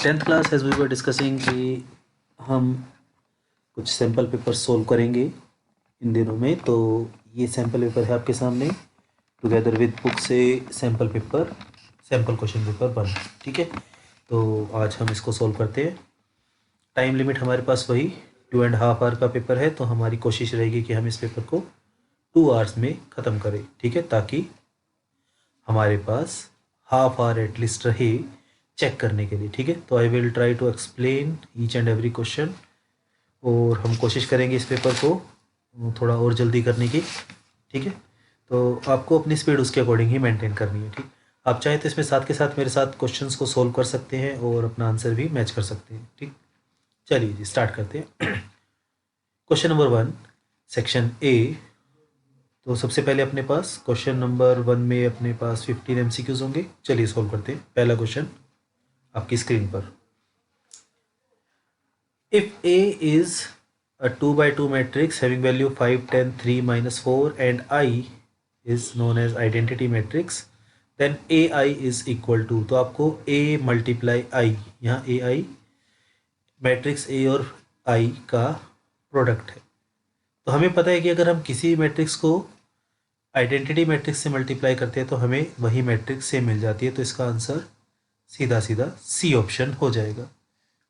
Tenth class as we were discussing कि हम कुछ सैम्पल पेपर सोल्व करेंगे इन दिनों में। तो ये सैम्पल पेपर है आपके सामने टुगेदर विद बुक से सैम्पल क्वेश्चन पेपर 1। ठीक है, तो आज हम इसको सोल्व करते हैं। टाइम लिमिट हमारे पास वही 2.5 आवर का पेपर है, तो हमारी कोशिश रहेगी कि हम इस पेपर को 2 आवर्स में ख़त्म करें। ठीक है, ताकि हमारे पास हाफ आवर एटलीस्ट रहे चेक करने के लिए। ठीक है, तो I will try to explain each and every question, और हम कोशिश करेंगे इस पेपर को थोड़ा और जल्दी करने की। ठीक है, तो आपको अपनी स्पीड उसके अकॉर्डिंग ही मेंटेन करनी है। ठीक, आप चाहे तो इसमें साथ के साथ मेरे साथ क्वेश्चंस को सोल्व कर सकते हैं और अपना आंसर भी मैच कर सकते हैं। ठीक, चलिए जी स्टार्ट करते हैं। Question number 1 section A. तो सबसे पहले अपने पास क्वेश्चन नंबर 1 में अपने पास 15 MCQs होंगे। चलिए सोल्व करते हैं। पहला क्वेश्चन आपकी स्क्रीन पर। If A is a 2 by 2 matrix having value 5, 10, 3, -4 and I is known as identity matrix, then AI is equal to, तो आपको A मल्टीप्लाई I, यहाँ AI मैट्रिक्स A और I का प्रोडक्ट है। तो हमें पता है कि अगर हम किसी मैट्रिक्स को आइडेंटिटी मैट्रिक्स से मल्टीप्लाई करते हैं तो हमें वही मैट्रिक्स से मिल जाती है। तो इसका आंसर सीधा सीधा सी ऑप्शन हो जाएगा,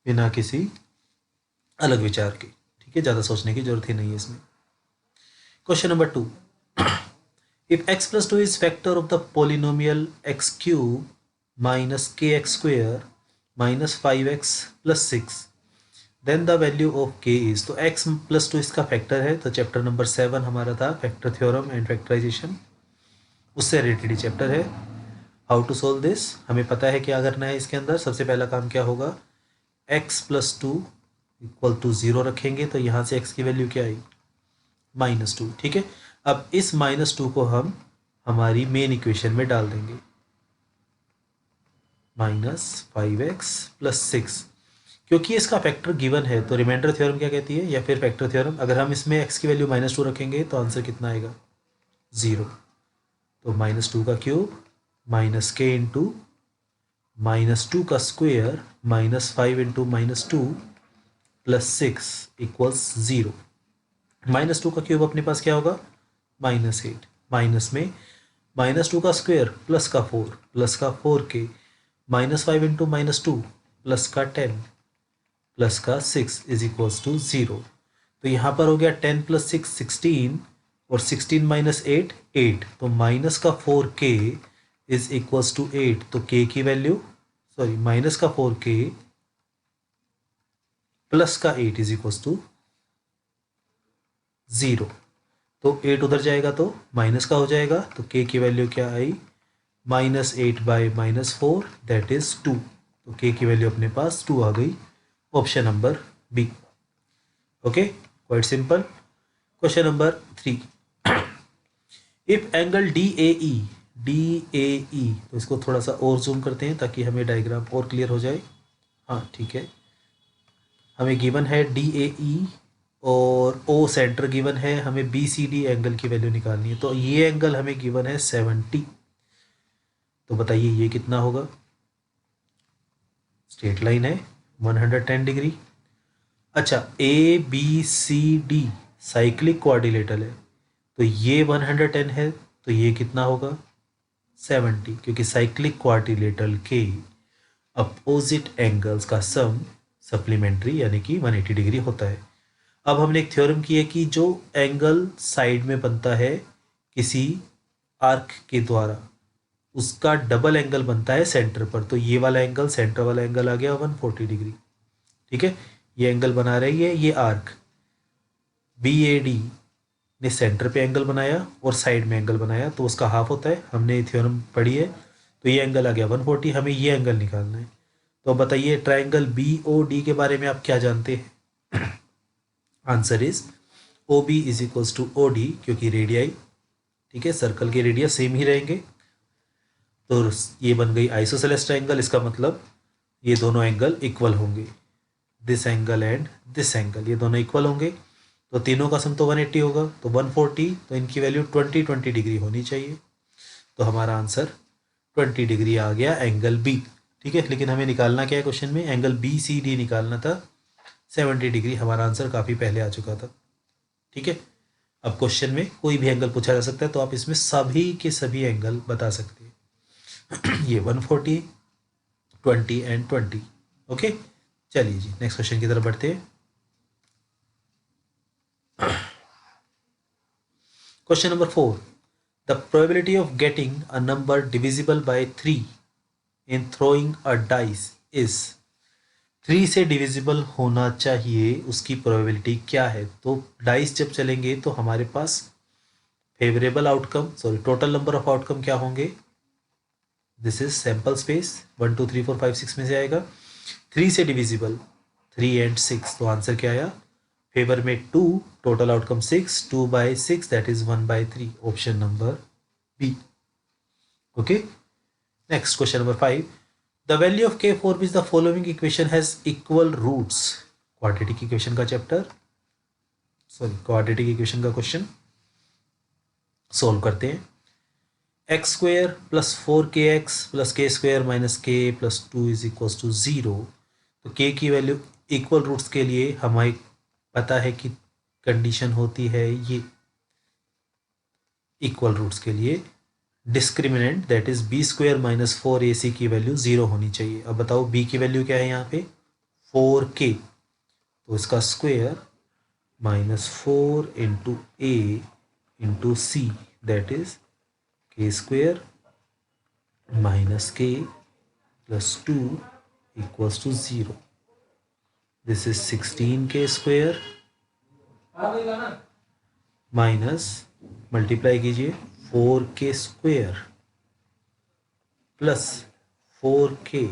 बिना किसी अलग विचार के। ठीक है, ज़्यादा सोचने की जरूरत ही नहीं है इसमें। Question number 2, if x + 2 is factor of the polynomial x³ - kx² - 5x + 6, then the value of k is. तो x + 2 इसका फैक्टर है। तो चैप्टर नंबर 7 हमारा था फैक्टर थ्योरम एंड फैक्टराइजेशन, उससे रिलेटेड चैप्टर है। हाउ टू सोल्व दिस, हमें पता है क्या करना है। इसके अंदर सबसे पहला काम क्या होगा, x + 2 = 0 रखेंगे। तो यहाँ से x की वैल्यू क्या आई, -2। ठीक है, अब इस -2 को हम हमारी मेन इक्वेशन में डाल देंगे, -5x + 6। क्योंकि इसका फैक्टर गिवन है तो रिमाइंडर थ्योरम क्या कहती है, या फिर फैक्टर थ्योरम, अगर हम इसमें x की वैल्यू -2 रखेंगे तो आंसर कितना आएगा, 0। तो -2 का क्यूब -k इंटू -2 का स्क्वेयर -5 इंटू -2 + 6 = 0। -2 का क्यूब अपने पास क्या होगा, -8, माइनस में -2 का स्क्वेयर प्लस का 4 प्लस का 4k -5 इंटू -2 प्लस का 10 प्लस का 6 = 0। तो यहाँ पर हो गया 10 + 6 16 और 16 - 8 8। तो माइनस का 4k = 8। तो k की वैल्यू माइनस का 4k प्लस का 8 = 0। तो 8 उधर जाएगा तो माइनस का हो जाएगा। तो k की वैल्यू क्या आई, -8 / -4 दैट इज 2। तो k की वैल्यू अपने पास 2 आ गई, option number B. Okay, quite simple. Question number 3, if angle DAE, तो इसको थोड़ा सा और जूम करते हैं ताकि हमें डायग्राम और क्लियर हो जाए। हाँ ठीक है, हमें गिवन है DAE और O सेंटर गिवन है, हमें BCD एंगल की वैल्यू निकालनी है। तो ये एंगल हमें गिवन है 70। तो बताइए ये कितना होगा, स्ट्रेट लाइन है 110 डिग्री। अच्छा, ABCD साइक्लिक क्वाड्रिलेटरल है, तो ये 110 है, तो ये कितना होगा 70, क्योंकि साइक्लिक क्वाड्रिलेटरल के अपोजिट एंगल्स का सम सप्लीमेंट्री यानी कि 180 डिग्री होता है। अब हमने एक थ्योरम की है कि जो एंगल साइड में बनता है किसी आर्क के द्वारा, उसका डबल एंगल बनता है सेंटर पर। तो ये वाला एंगल, सेंटर वाला एंगल आ गया 140 डिग्री। ठीक है, ये एंगल बना रही है ये आर्क BAD ने सेंटर पे एंगल बनाया और साइड में एंगल बनाया, तो उसका हाफ होता है। हमने थ्योरम पढ़ी है। तो ये एंगल आ गया 140, हमें ये एंगल निकालना है। तो बताइए ट्राइंगल BOD के बारे में आप क्या जानते हैं। आंसर इज OB = OD, क्योंकि रेडियाई, ठीक है, सर्कल के रेडियस सेम ही रहेंगे। तो ये बन गई आइसोसेलेस ट्राइंगल। इसका मतलब ये दोनों एंगल इक्वल होंगे, this angle and this angle, ये दोनों इक्वल होंगे। तो तीनों का सम तो 180 होगा, तो 140, तो इनकी वैल्यू 20 डिग्री होनी चाहिए। तो हमारा आंसर 20 डिग्री आ गया एंगल बी। ठीक है, लेकिन हमें निकालना क्या है क्वेश्चन में, एंगल बी सी डी निकालना था। 70 डिग्री हमारा आंसर काफ़ी पहले आ चुका था। ठीक है, अब क्वेश्चन में कोई भी एंगल पूछा जा सकता है, तो आप इसमें सभी के सभी एंगल बता सकते हैं। ये 140, 20 एंड 20। ओके, चलिए जी नेक्स्ट क्वेश्चन की तरफ बढ़ते हैं। Question number 4, the probability of getting a number divisible by 3 in throwing a dice is, 3 से डिविजिबल होना चाहिए उसकी प्रोबेबिलिटी क्या है। तो डाइस जब चलेंगे तो हमारे पास favourable outcome, sorry total number of outcome क्या होंगे, दिस इज सैंपल स्पेस 1 2 3 4 5 6 में से आएगा। 3 से डिविजिबल 3 एंड 6, तो आंसर क्या आया, फेवर में 2, total outcome 6, 2/6 that is 1/3, option number B. Okay, next question number 5, the value of k for which the following equation has equal roots, quadratic equation का chapter, sorry quadratic equation का question solve करते हैं। X square plus 4kx plus K square minus K plus 2 is equal to 0। तो k की value equal roots के लिए हमें पता है कि कंडीशन होती है ये, इक्वल रूट्स के लिए discriminant that is B square minus 4ac की वैल्यू 0 होनी चाहिए। अब बताओ b की वैल्यू क्या है यहाँ पे, 4k, तो इसका square minus 4 into A into C that is K square minus K plus 2 equals to 0। This is 16k square minus, multiply कीजिए 4k square plus 4k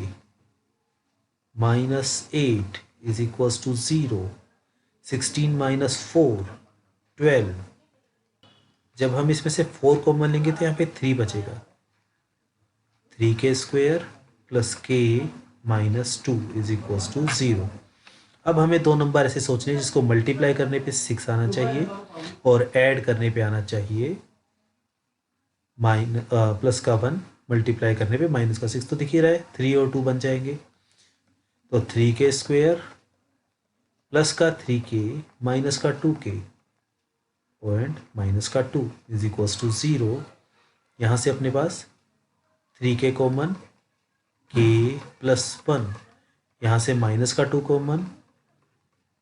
minus 8 is equals to 0। 16 minus 4 12। जब हम इसमें से 4 common लेंगे तो यहाँ पे 3 बचेगा, 3k square plus k minus 2 is equals to 0। अब हमें दो नंबर ऐसे सोचने हैं जिसको मल्टीप्लाई करने पे 6 आना चाहिए और ऐड करने पे आना चाहिए प्लस का 1, मल्टीप्लाई करने पे माइनस का 6। तो दिख ही रहा है 3 और 2 बन जाएंगे, तो 3k स्क्वेयर प्लस का 3k माइनस का 2k पॉइंट माइनस का 2 इज इक्वल्स टू 0। यहाँ से अपने पास 3k कॉमन, k प्लस 1, यहाँ से माइनस का 2 कॉमन,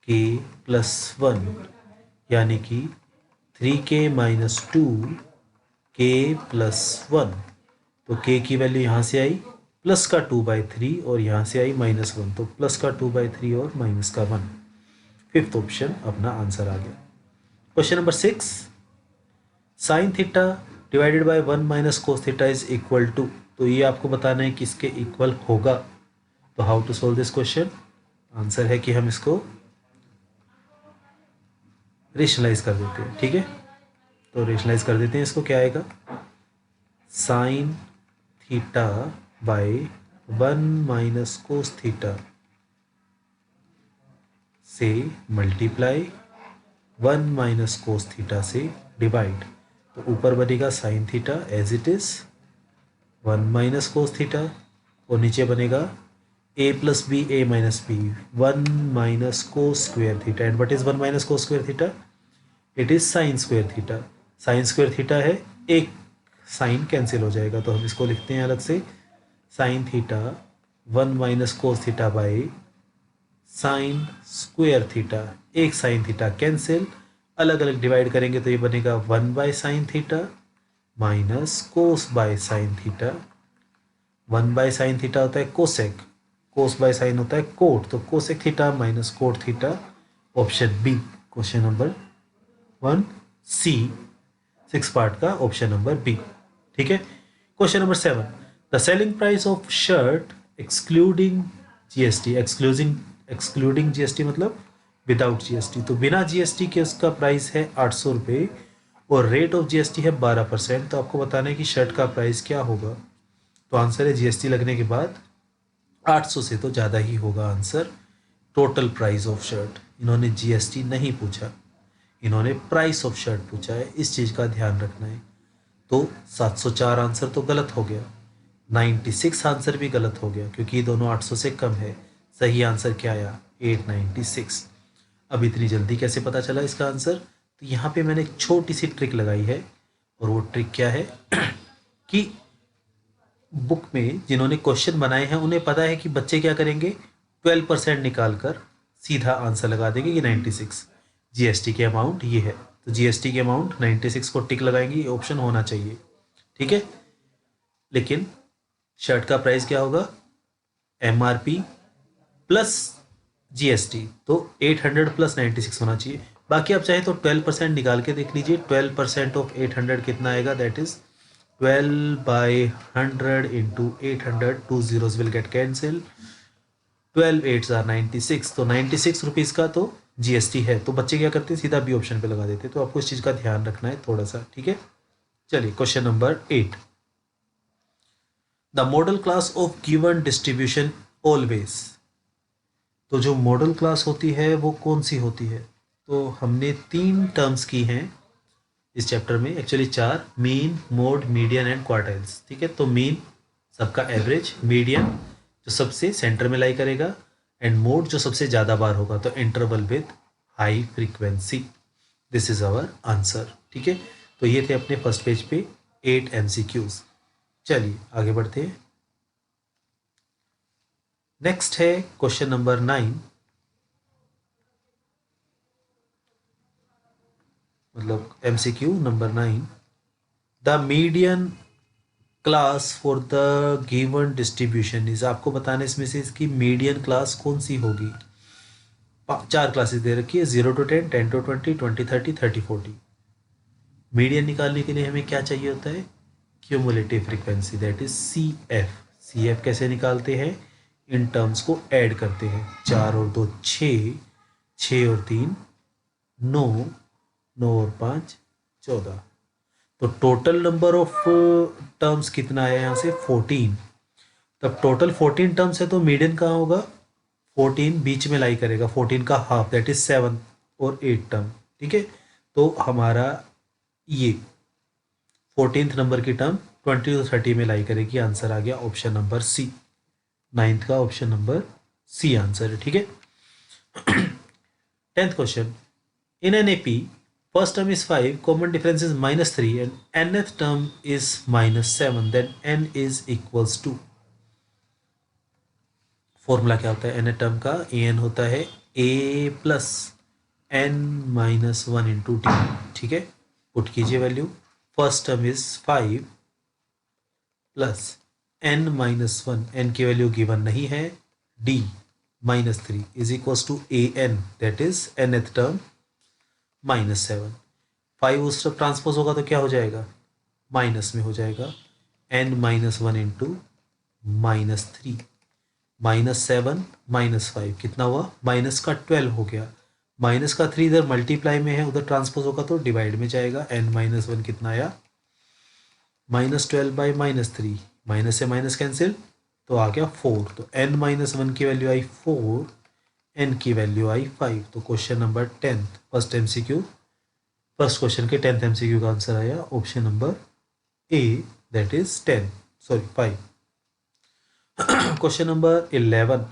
k प्लस 1, यानी कि 3k माइनस 2 k प्लस 1। तो k की वैल्यू यहाँ से आई प्लस का 2/3 और यहाँ से आई -1, तो प्लस का 2/3 और माइनस का 1। फिफ्थ ऑप्शन अपना आंसर आ गया। Question number 6, sine theta divided by 1 minus cos theta is equal to, तो ये आपको बताना है कि इसके इक्वल होगा। तो how to solve this question, answer है कि हम इसको रेशनलाइज कर देते हैं। ठीक है, तो रेशनलाइज कर देते हैं इसको, क्या आएगा, sine theta by 1 minus cos theta से मल्टीप्लाई 1 माइनस कोस थीटा से डिवाइड, तो ऊपर बनेगा sine theta as it is 1 minus cos theta और नीचे बनेगा a plus B A minus B 1 minus cos square theta. And what is 1 minus cos square theta, it is sine square theta. Sine square theta है, एक sign cancel हो जाएगा, तो हम इसको लिखते हैं अलग से, sine theta 1 minus cos theta by sine square theta, एक साइन थीटा कैंसिल, अलग अलग डिवाइड करेंगे तो ये बनेगा 1 by sine theta minus cos by sine theta. 1 by sine theta होता है कोसेक, कोस बाय साइन होता है कोट, तो cosec theta minus cot theta, option B question number 1 C 6 part का ऑप्शन नंबर बी। ठीक है, question number 7, the selling price of shirt excluding GST, excluding GST मतलब without GST, तो बिना GST के उसका प्राइस है 800 रुपये और रेट ऑफ जीएसटी है 12%। तो आपको बताना है कि शर्ट का प्राइस क्या होगा। तो आंसर है जीएसटी लगने के बाद 800 से तो ज़्यादा ही होगा answer. Total price of shirt, इन्होंने जीएसटी नहीं पूछा, इन्होंने प्राइस ऑफ शर्ट पूछा है, इस चीज़ का ध्यान रखना है। तो 704 आंसर तो गलत हो गया, 96 आंसर भी गलत हो गया क्योंकि ये दोनों 800 से कम है। सही आंसर क्या आया? 896। अब इतनी जल्दी कैसे पता चला इसका आंसर? तो यहाँ पे मैंने एक छोटी सी ट्रिक लगाई है, और वो ट्रिक क्या है कि बुक में जिन्होंने क्वेश्चन बनाए हैं उन्हें पता है कि बच्चे क्या करेंगे, 12% निकाल कर सीधा आंसर लगा देंगे कि 96। जीएसटी के अमाउंट ये है, तो जीएसटी के अमाउंट 96 को टिक लगाएंगे, ये ऑप्शन होना चाहिए। ठीक है, लेकिन शर्ट का प्राइस क्या होगा? एमआरपी प्लस जीएसटी, तो 800 प्लस 96 होना चाहिए। बाकी आप चाहे तो 12% निकाल के देख लीजिए। 12% ऑफ 800 कितना आएगा? That is 12/100 into 800, 2 zeros will get cancel, 12 8s are 96, तो 96 रुपीज़ का तो जीएसटी है। तो बच्चे क्या करते हैं, सीधा बी ऑप्शन पे लगा देते हैं। तो आपको इस चीज़ का ध्यान रखना है थोड़ा सा। ठीक है, चलिए question number 8। The model class of given distribution always. तो जो मॉडल क्लास होती है वो कौन सी होती है? तो हमने 3 टर्म्स की हैं इस चैप्टर में, actually 4, mean, mode, median and quartiles. ठीक है, तो मीन सबका एवरेज, मीडियन जो सबसे सेंटर में लाई करेगा, एंड मोड जो सबसे ज़्यादा बार होगा, तो interval with high frequency. This is our answer. ठीक है, तो ये थे अपने फर्स्ट पेज पे 8 MCQs। चलिए आगे बढ़ते हैं। नेक्स्ट है क्वेश्चन नंबर 9, मतलब MCQ number 9। The median class for the given distribution is. आपको बताना इसमें से इसकी मीडियन क्लास कौन सी होगी। 4 क्लासेस दे रखी है, 0 to 10, 10 to 20, 20 30, 30 40। मीडियन निकालने के लिए हमें क्या चाहिए होता है? Cumulative frequency, that is CF। CF कैसे निकालते हैं? इन टर्म्स को ऐड करते हैं। 4 और 2 6, 6 और 3 9, 9 और 5 14। तो टोटल नंबर ऑफ टर्म्स कितना है यहाँ से? 14। तब टोटल 14 टर्म्स है, तो मीडियन कहाँ होगा? 14 बीच में लाई करेगा, 14 का हाफ दैट इज 7 और 8 टर्म। ठीक है, तो हमारा ये 14th नंबर की टर्म 20 to 30 में लाई करेगी। आंसर आ गया ऑप्शन नंबर सी। 9th का ऑप्शन नंबर सी आंसर है। ठीक है, 10th question. In an AP, first term is 5, common difference is -3, and nth term is -7, then n is equals to। Formula क्या होता है nth टर्म का? an होता है a plus n minus 1 into t. ठीक है, पुट कीजिए value. First term is 5 plus n minus 1, n की वैल्यू गिवन नहीं है, d -3 is equals to an, that is nth term -7। 5 उस तरफ ट्रांसपोज होगा तो क्या हो जाएगा? माइनस में हो जाएगा। n माइनस 1 इंटू -3, -7 -5 कितना हुआ? माइनस का 12 हो गया। माइनस का 3 इधर मल्टीप्लाई में है, उधर ट्रांसपोज होगा तो डिवाइड में जाएगा। n माइनस 1 कितना आया? -12 बाई -3, माइनस से माइनस कैंसिल, तो आ गया 4। तो n माइनस 1 की वैल्यू आई 4, n की वैल्यू आई 5। तो question number 10 first MCQ, first question के 10th MCQ का आंसर आया option number A, that is 10, sorry 5। Question number 11।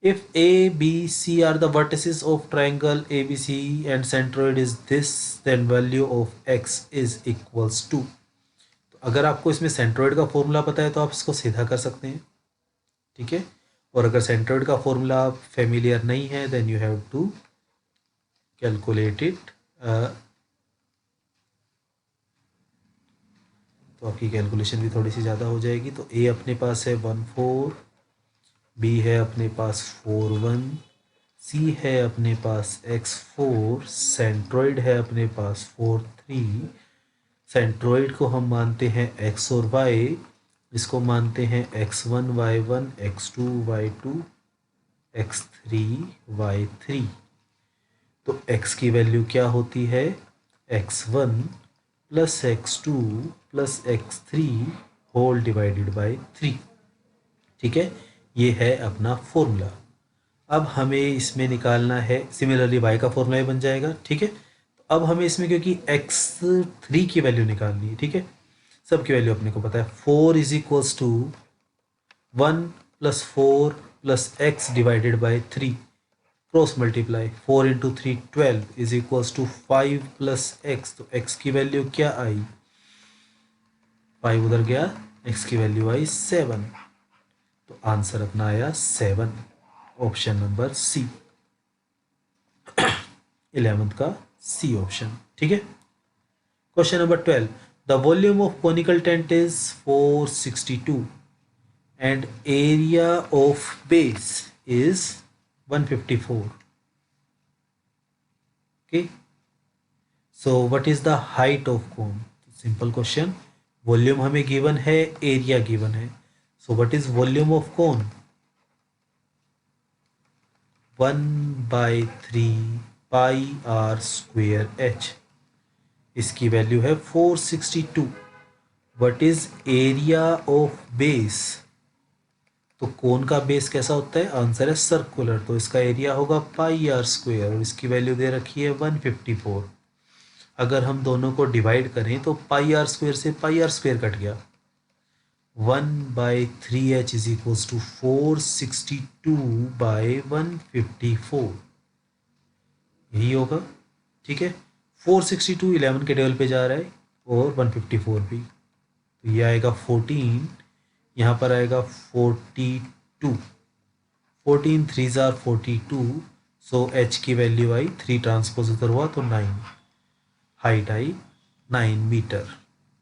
If A, B, C are the vertices of triangle ABC and centroid is this, then value of x is equals to। तो अगर आपको इसमें centroid का formula पता है तो आप इसको सीधा कर सकते हैं। ठीक है, और अगर सेंट्रोइड का फॉर्मूला फेमिलियर नहीं है then you have to calculate it. तो आपकी कैलकुलेशन भी थोड़ी सी ज़्यादा हो जाएगी। तो ए अपने पास है 1 4, बी है अपने पास 4 1, सी है अपने पास x 4, सेंट्रोइड है अपने पास 4 3। सेंट्रोइड को हम मानते हैं x और y, इसको मानते हैं x1 y1, x2 y2, x3 y3। तो x की वैल्यू क्या होती है? x1 plus x2 plus x3 whole divided by 3। ठीक है, ये है अपना फॉर्मूला। अब हमें इसमें निकालना है, सिमिलरली y का फॉर्मूला ही बन जाएगा। ठीक है, तो अब हमें इसमें क्योंकि x3 की वैल्यू निकालनी है, ठीक है, सबकी वैल्यू अपने को पता है। 4 is equals to 1 plus 4 plus x divided by 3, cross multiply 4 into 3 12 is equals to 5 plus x, तो एक्स की वैल्यू क्या आई, 5 उधर गया, एक्स की वैल्यू आई 7, तो आंसर अपना आया 7, ऑप्शन नंबर सी, 11th का सी ऑप्शन। ठीक है। Question number 12, the volume of conical tent is 462 and area of base is 154. Okay, so what is the height of cone? Simple question, volume हमें given है, area given है, so what is volume of cone? 1/3 pi r square h, इसकी value है 462। what is area of base? तो कोन का base कैसा होता है, आंसर है सर्कुलर, तो इसका एरिया होगा पाई आर स्क्वेयर और इसकी वैल्यू दे रखी है 154। अगर हम दोनों को डिवाइड करें तो पाई आर स्क्वेयर से पाई आर स्क्वेयर कट गया, 1/3h इज इक्वल्स टू 462/154, यही होगा। ठीक है, 462 11 के टेबल पे जा रहा है और 154 भी, तो ये आएगा 14, यहाँ पर आएगा 42, 14 3 जार 42, सो एच की वैल्यू आई 3 ट्रांसपोज उधर हुआ तो 9, हाइट आई 9 मीटर।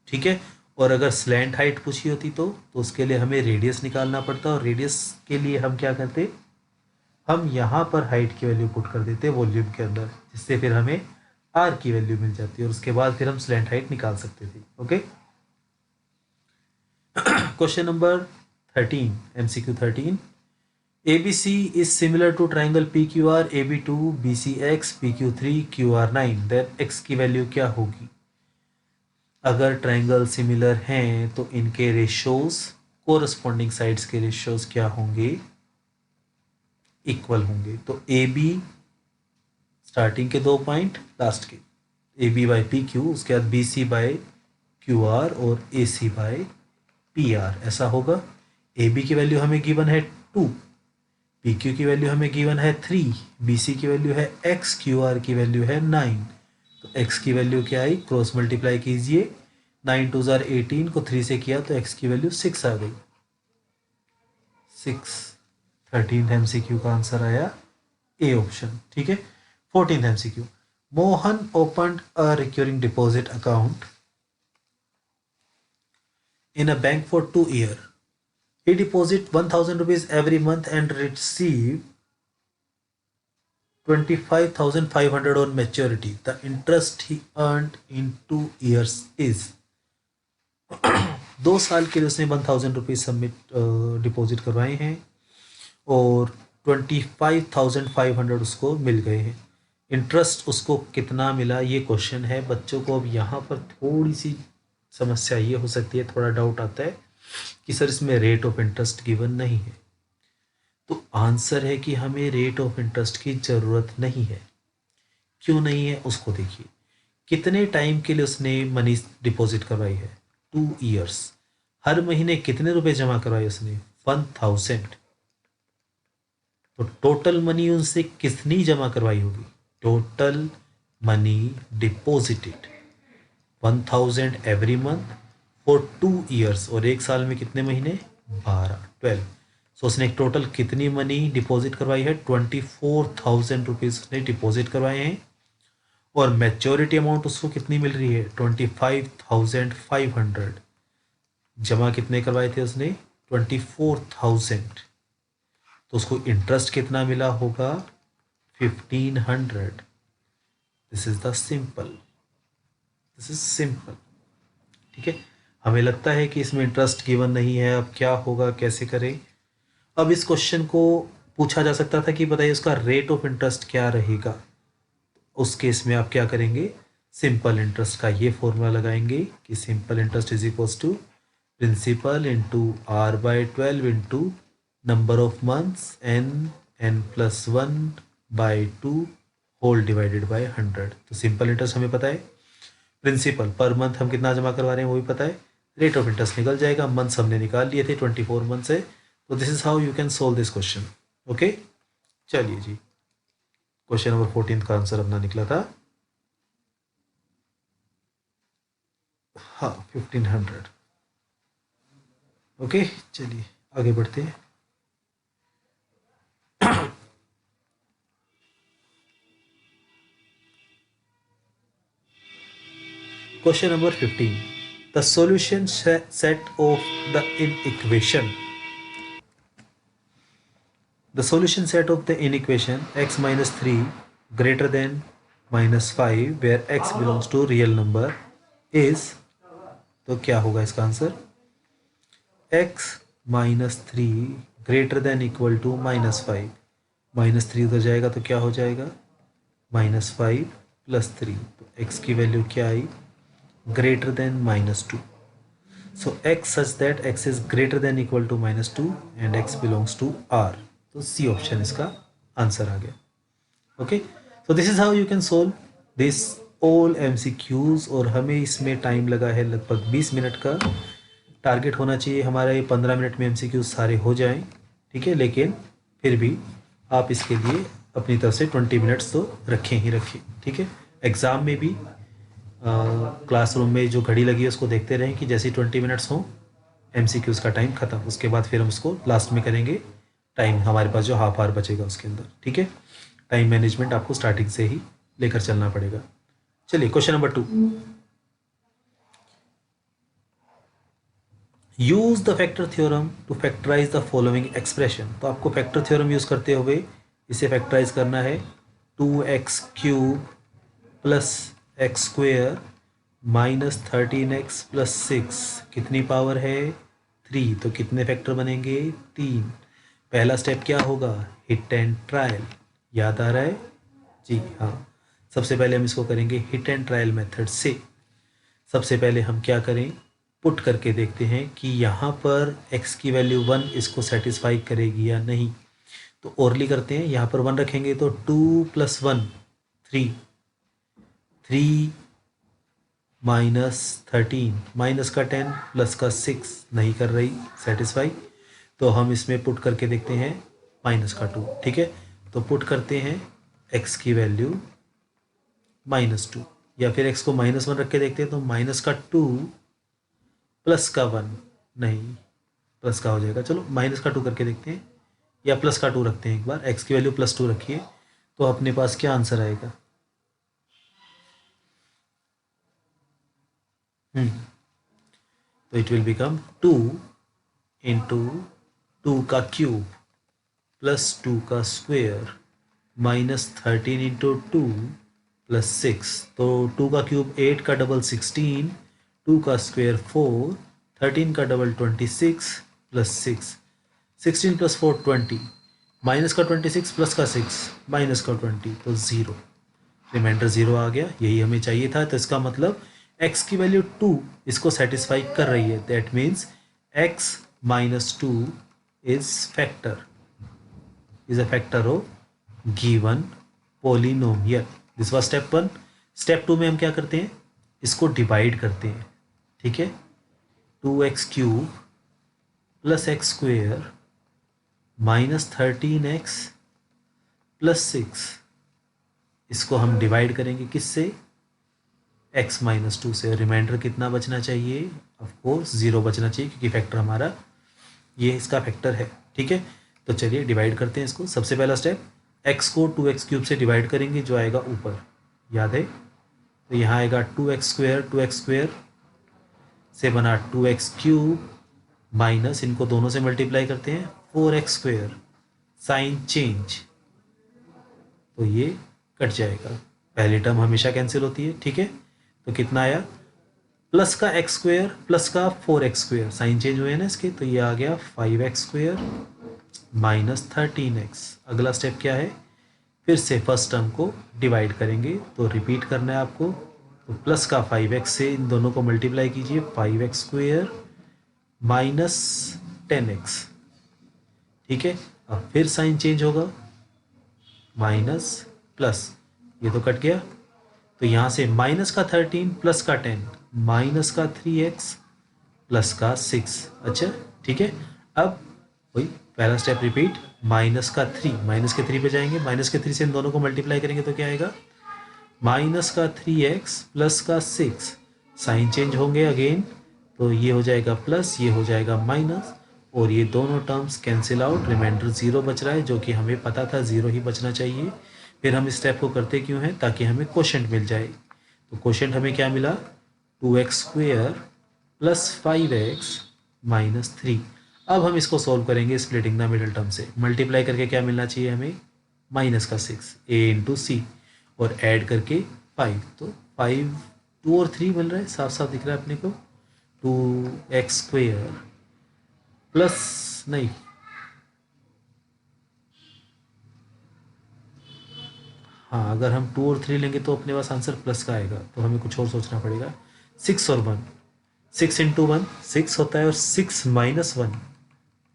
ठीक है, और अगर स्लैंट हाइट पूछी होती तो उसके लिए हमें रेडियस निकालना पड़ता, और रेडियस के लिए हम क्या करते, हम यहाँ पर हाइट की वैल्यू पुट कर देते वॉल्यूम के अंदर, जिससे फिर हमें आर की वैल्यू मिल जाती है और उसके बाद फिर हम स्लैंट हाइट निकाल सकते थे। Okay, question number 13, MCQ 13, ABC is similar to triangle PQR, AB2, BCX, PQ3, QR9, then X की वैल्यू क्या होगी? अगर ट्राइंगल सिमिलर हैं तो इनके रेशियोज, कोरस्पॉन्डिंग साइड्स के रेशियोज क्या होंगे, इक्वल होंगे। तो AB स्टार्टिंग के 2 पॉइंट, लास्ट के AB बाई PQ, उसके बाद BC बाई QR और AC बाई PR, ऐसा होगा। AB की वैल्यू हमें गिवन है 2, PQ की वैल्यू हमें गिवन है 3, BC की वैल्यू है X, QR की वैल्यू है 9, तो X की वैल्यू क्या आई, क्रॉस मल्टीप्लाई कीजिए, 9 2 जार 18 को 3 से किया तो X की वैल्यू 6 आ गई, 6, 13th MCQ का आंसर आया ए ऑप्शन। ठीक है। 14th MCQ, Mohan opened a recurring deposit account in a bank for 2 years. He deposit 1000 rupees every month and receive 25,500 on maturity. The interest he earned in 2 years is 2 साल के लिए उसने 1000 rupees submit deposit करवाए हैं और 25,500 उसको मिल गए हैं। इंटरेस्ट उसको कितना मिला, ये क्वेश्चन है बच्चों को। अब यहाँ पर थोड़ी सी समस्या ये हो सकती है, थोड़ा डाउट आता है कि सर इसमें रेट ऑफ इंटरेस्ट गिवन नहीं है, तो आंसर है कि हमें रेट ऑफ इंटरेस्ट की ज़रूरत नहीं है। क्यों नहीं है उसको देखिए, कितने टाइम के लिए उसने मनी डिपॉजिट करवाई है, 2 years, हर महीने कितने रुपए जमा करवाए उसने, 1000, तो टोटल मनी उनसे कितनी जमा करवाई होगी, total money deposited 1000 every month for 2 years, और एक साल में कितने महीने, 12। सो उसने टोटल कितनी मनी डिपॉजिट करवाई है, 24,000 रुपीज़ उसने डिपॉजिट करवाए हैं, और मैच्योरिटी अमाउंट उसको कितनी मिल रही है, 25,500। जमा कितने करवाए थे उसने, 24,000, तो उसको इंटरेस्ट कितना मिला होगा, 1500। This is the simple, this is simple. ठीक है, हमें लगता है कि इसमें इंटरेस्ट गिवन नहीं है, अब क्या होगा, कैसे करें। अब इस क्वेश्चन को पूछा जा सकता था कि बताइए उसका रेट ऑफ इंटरेस्ट क्या रहेगा। उस केस में आप क्या करेंगे, सिंपल इंटरेस्ट का ये फॉर्मूला लगाएंगे कि simple interest is equals to principal into R/12 into number of months n+1/2 whole divided by 100। तो सिंपल इंटरेस्ट हमें पता है, प्रिंसिपल पर मंथ हम कितना जमा करवा रहे हैं वो भी पता है, रेट ऑफ इंटरेस्ट निकल जाएगा, मंथ्स हमने निकाल लिए थे 24 मंथ्स है। तो this is how you can solve this question. Okay, चलिए जी, क्वेश्चन नंबर 14 का आंसर अपना निकला था हाँ 1500। ओके, चलिए आगे बढ़ते हैं। Question number 15. The solution set of the inequation. The solution set of the inequation x minus 3 greater than minus 5 where x belongs to real number is, तो क्या होगा इसका answer? x minus 3 greater than equal to minus 5, minus 3 उधर जाएगा तो क्या हो जाएगा? माइनस 5 प्लस 3, तो x की वैल्यू क्या आई? greater than minus 2. So x such that x is greater than equal to minus 2 and x belongs to R. तो C ऑप्शन इसका आंसर आ गया। Okay, so this is how you can solve this all MCQs। और हमें इसमें time लगा है लगभग 20 मिनट का। टारगेट होना चाहिए हमारा ये 15 मिनट में MCQs सारे हो जाएं, ठीक है, लेकिन फिर भी आप इसके लिए अपनी तरफ से 20 मिनट्स तो रखें ही रखें, ठीक है। एग्ज़ाम में भी क्लासरूम में जो घड़ी लगी है उसको देखते रहें कि जैसे ही 20 मिनट्स हों MCQs का टाइम ख़त्म, उसके बाद फिर हम उसको लास्ट में करेंगे। टाइम हमारे पास जो हाफ आवर बचेगा उसके अंदर, ठीक है। टाइम मैनेजमेंट आपको स्टार्टिंग से ही लेकर चलना पड़ेगा। चलिए question number 2। Use the factor theorem to factorize the following expression. तो आपको फैक्टर थ्योरम यूज़ करते हुए इसे फैक्टराइज करना है। 2x³ plus x square minus 13x plus 6 कितनी पावर है? 3। तो कितने फैक्टर बनेंगे? 3। पहला स्टेप क्या होगा? Hit and trial. याद आ रहा है? जी हाँ। सबसे पहले हम इसको करेंगे हिट एंड ट्रायल मेथड से। सबसे पहले हम क्या करें, पुट करके देखते हैं कि यहाँ पर x की वैल्यू 1 इसको सेटिस्फाई करेगी या नहीं। तो ओरली करते हैं, यहाँ पर 1 रखेंगे तो 2 + 1 3, 3 माइनस 13 माइनस का 10 प्लस का 6 नहीं कर रही सेटिस्फाई। तो हम इसमें पुट करके देखते हैं माइनस का 2, ठीक है। तो पुट करते हैं x की वैल्यू -2, या फिर x को -1 रख के देखते हैं तो माइनस का 2 प्लस का 1 नहीं, प्लस का हो जाएगा। चलो माइनस का 2 करके देखते हैं, या प्लस का 2 रखते हैं एक बार। x की वैल्यू +2 रखिए तो अपने पास क्या आंसर आएगा? तो इट विल बिकम 2 इंटू 2 का क्यूब प्लस 2 का स्क्वेयर माइनस 13 इंटू 2 प्लस 6। तो 2 का क्यूब 8 का डबल 16, 2 का स्क्वेयर 4, 13 का डबल 26 प्लस 6, 16 + 4 20, माइनस का 26 प्लस का 6 माइनस का 20, तो 0। रिमाइंडर 0 आ गया, यही हमें चाहिए था। तो इसका मतलब x की वैल्यू 2 इसको सेटिस्फाई कर रही है। That means x - 2 is a factor of given polynomial. This was step 1। Step 2 में हम क्या करते हैं, इसको डिवाइड करते हैं, ठीक है। 2x³ plus x square minus 13x plus 6, इसको हम डिवाइड करेंगे किससे? x - 2 से। रिमाइंडर कितना बचना चाहिए? ऑफ कोर्स 0 बचना चाहिए, क्योंकि फैक्टर हमारा ये इसका फैक्टर है, ठीक है। तो चलिए डिवाइड करते हैं इसको। सबसे पहला स्टेप, x को 2x³ से डिवाइड करेंगे, जो आएगा ऊपर, याद है। तो यहाँ आएगा 2x² से बना 2x³ माइनस, इनको दोनों से मल्टीप्लाई करते हैं, 4x², साइन चेंज, तो ये कट जाएगा। पहली टर्म हमेशा कैंसिल होती है, ठीक है। तो कितना आया? प्लस का x² प्लस का 4x², साइन चेंज हुए हैं ना इसके, तो ये आ गया 5x² माइनस 13x। अगला स्टेप क्या है? फिर से फर्स्ट टर्म को डिवाइड करेंगे, तो रिपीट करना है आपको। तो प्लस का 5x से इन दोनों को मल्टीप्लाई कीजिए, 5x² माइनस 10x, ठीक है। अब फिर साइन चेंज होगा, माइनस प्लस, ये तो कट गया। तो यहाँ से माइनस का 13 प्लस का 10 माइनस का 3x प्लस का 6। अच्छा ठीक है। अब वही पहला स्टेप रिपीट, माइनस का 3, माइनस के 3 पे जाएंगे, माइनस के 3 से इन दोनों को मल्टीप्लाई करेंगे तो क्या आएगा, माइनस का 3x प्लस का 6, साइन चेंज होंगे अगेन, तो ये हो जाएगा प्लस, ये हो जाएगा माइनस, और ये दोनों टर्म्स कैंसिल आउट, रिमाइंडर 0 बच रहा है, जो कि हमें पता था 0 ही बचना चाहिए। फिर हम इस स्टेप को करते क्यों हैं, ताकि हमें क्वोशेंट मिल जाए। तो क्वोशेंट हमें क्या मिला, 2x² प्लस 5x माइनस 3। अब हम इसको सॉल्व करेंगे स्प्लिटिंग द मिडिल टर्म से, मल्टीप्लाई करके क्या मिलना चाहिए हमें, माइनस का 6 a × c, और ऐड करके 5, तो 5, 2 और 3 मिल रहा है, साफ साफ दिख रहा है अपने को, 2x² प्लस नहीं, हाँ अगर हम 2 और 3 लेंगे तो अपने पास आंसर प्लस का आएगा, तो हमें कुछ और सोचना पड़ेगा। 6 और 1, 6 × 1 6 होता है, और 6 - 1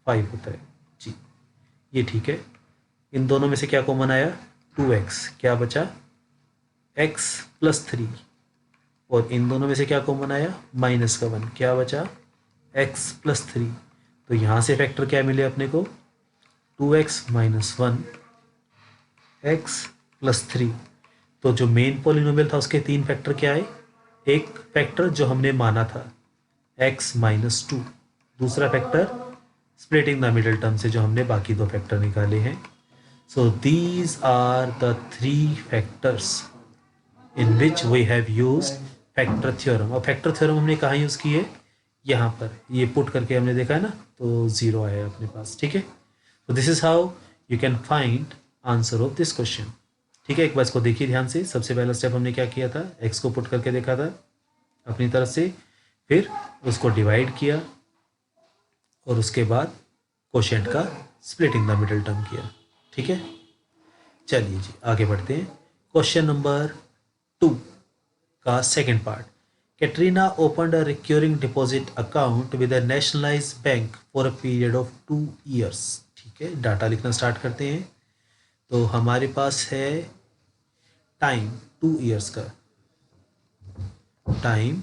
5 होता है जी, ये ठीक है। इन दोनों में से क्या कॉमन आया, 2x, क्या बचा, x प्लस 3, और इन दोनों में से क्या कॉमन आया, माइनस का 1, क्या बचा, x प्लस 3। तो यहाँ से फैक्टर क्या मिले अपने को, 2x - 1 x प्लस 3। तो जो मेन पॉलिनोमियल था उसके 3 फैक्टर क्या आए, एक फैक्टर जो हमने माना था x - 2, दूसरा factor splitting the middle term से जो हमने बाकी 2 फैक्टर निकाले हैं। So these are the 3 factors in which we have used factor theorem. और फैक्टर थ्योरम हमने कहाँ यूज़ की है, यहाँ पर, ये पुट करके हमने देखा है ना, तो 0 आया अपने पास, ठीक है। तो this is how you can find answer of this question, ठीक है। एक बार इसको देखिए ध्यान से, सबसे पहला स्टेप हमने क्या किया था, x को पुट करके देखा था अपनी तरफ से, फिर उसको डिवाइड किया, और उसके बाद क्वोशिएंट का स्प्लिटिंग द मिडिल टर्म किया, ठीक है। चलिए जी आगे बढ़ते हैं। क्वेश्चन नंबर 2 का second part, Katrina opened a recurring deposit account with a nationalised bank for a period of 2 years। ठीक है, डाटा लिखना स्टार्ट करते हैं। तो हमारे पास है टाइम 2 years का, टाइम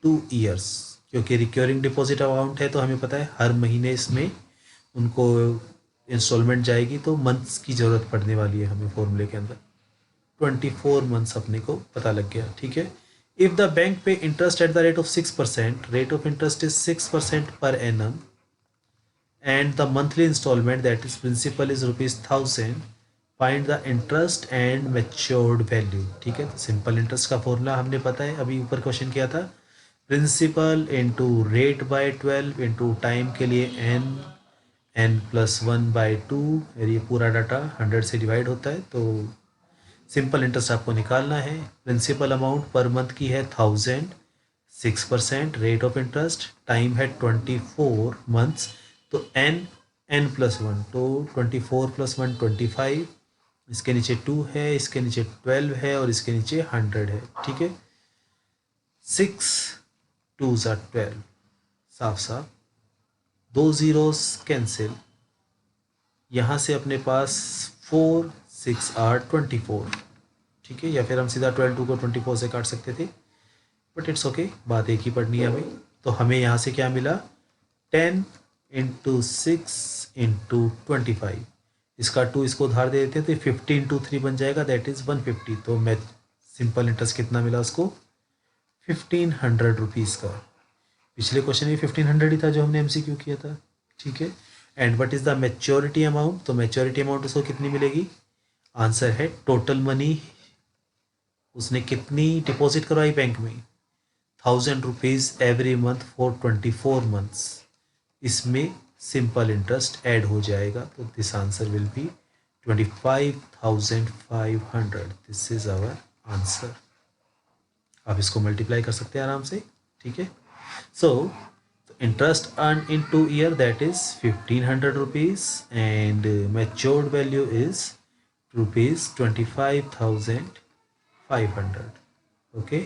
2 years, क्योंकि रिक्योरिंग डिपॉजिट अकाउंट है तो हमें पता है हर महीने इसमें उनको इंस्टॉलमेंट जाएगी, तो मंथ्स की ज़रूरत पड़ने वाली है हमें फॉर्मूले के अंदर। 24 मंथ्स अपने को पता लग गया, ठीक है। If the bank pay interest at the rate of 6%, rate of interest is 6% per annum, and the monthly instalment that is principal is ₹1000, find the interest and matured value. ठीक है, तो सिंपल इंटरेस्ट का formula हमने पता है, अभी ऊपर question किया था, principal into rate by 12 into time के लिए n+1/2, और ये पूरा डाटा 100 से डिवाइड होता है, तो सिंपल इंटरेस्ट आपको निकालना है। प्रिंसिपल अमाउंट पर मंथ की है 1000, 6%, रेट ऑफ इंटरेस्ट, टाइम है 24 मंथ्स, तो n+1, तो 24 + 1 25, इसके नीचे 2 है, इसके नीचे 12 है, और इसके नीचे 100 है, ठीक है। 6 2 ज़ा 12, साफ साफ 2 zeros कैंसिल, यहाँ से अपने पास 4 6 8 24, ठीक है, या फिर हम सीधा 12 को 24 से काट सकते थे, बट इट्स ओके, बात एक ही पढ़नी है हमें। तो हमें यहाँ से क्या मिला, 10 × 6 × 25, इसका 2 इसको उधार दे देते हैं तो 50 × 3 बन जाएगा, दैट इज़ 150। तो मैं सिंपल इंटरेस्ट कितना मिला उसको, 1500 रुपीज़ का। पिछले क्वेश्चन में 1500 ही था जो हमने MCQ किया था, ठीक है। And what is the maturity amount, तो मैच्योरिटी अमाउंट उसको कितनी मिलेगी, आंसर है टोटल मनी उसने कितनी डिपॉजिट करवाई बैंक में, 1000 rupees every month for 24 months, इसमें सिंपल इंटरेस्ट ऐड हो जाएगा, तो this answer will be 25,500। This is our answer. आप इसको मल्टीप्लाई कर सकते हैं आराम से, ठीक है। So interest earn in 2 year, that is 1500 rupees, and matured value is ₹25,500। Okay,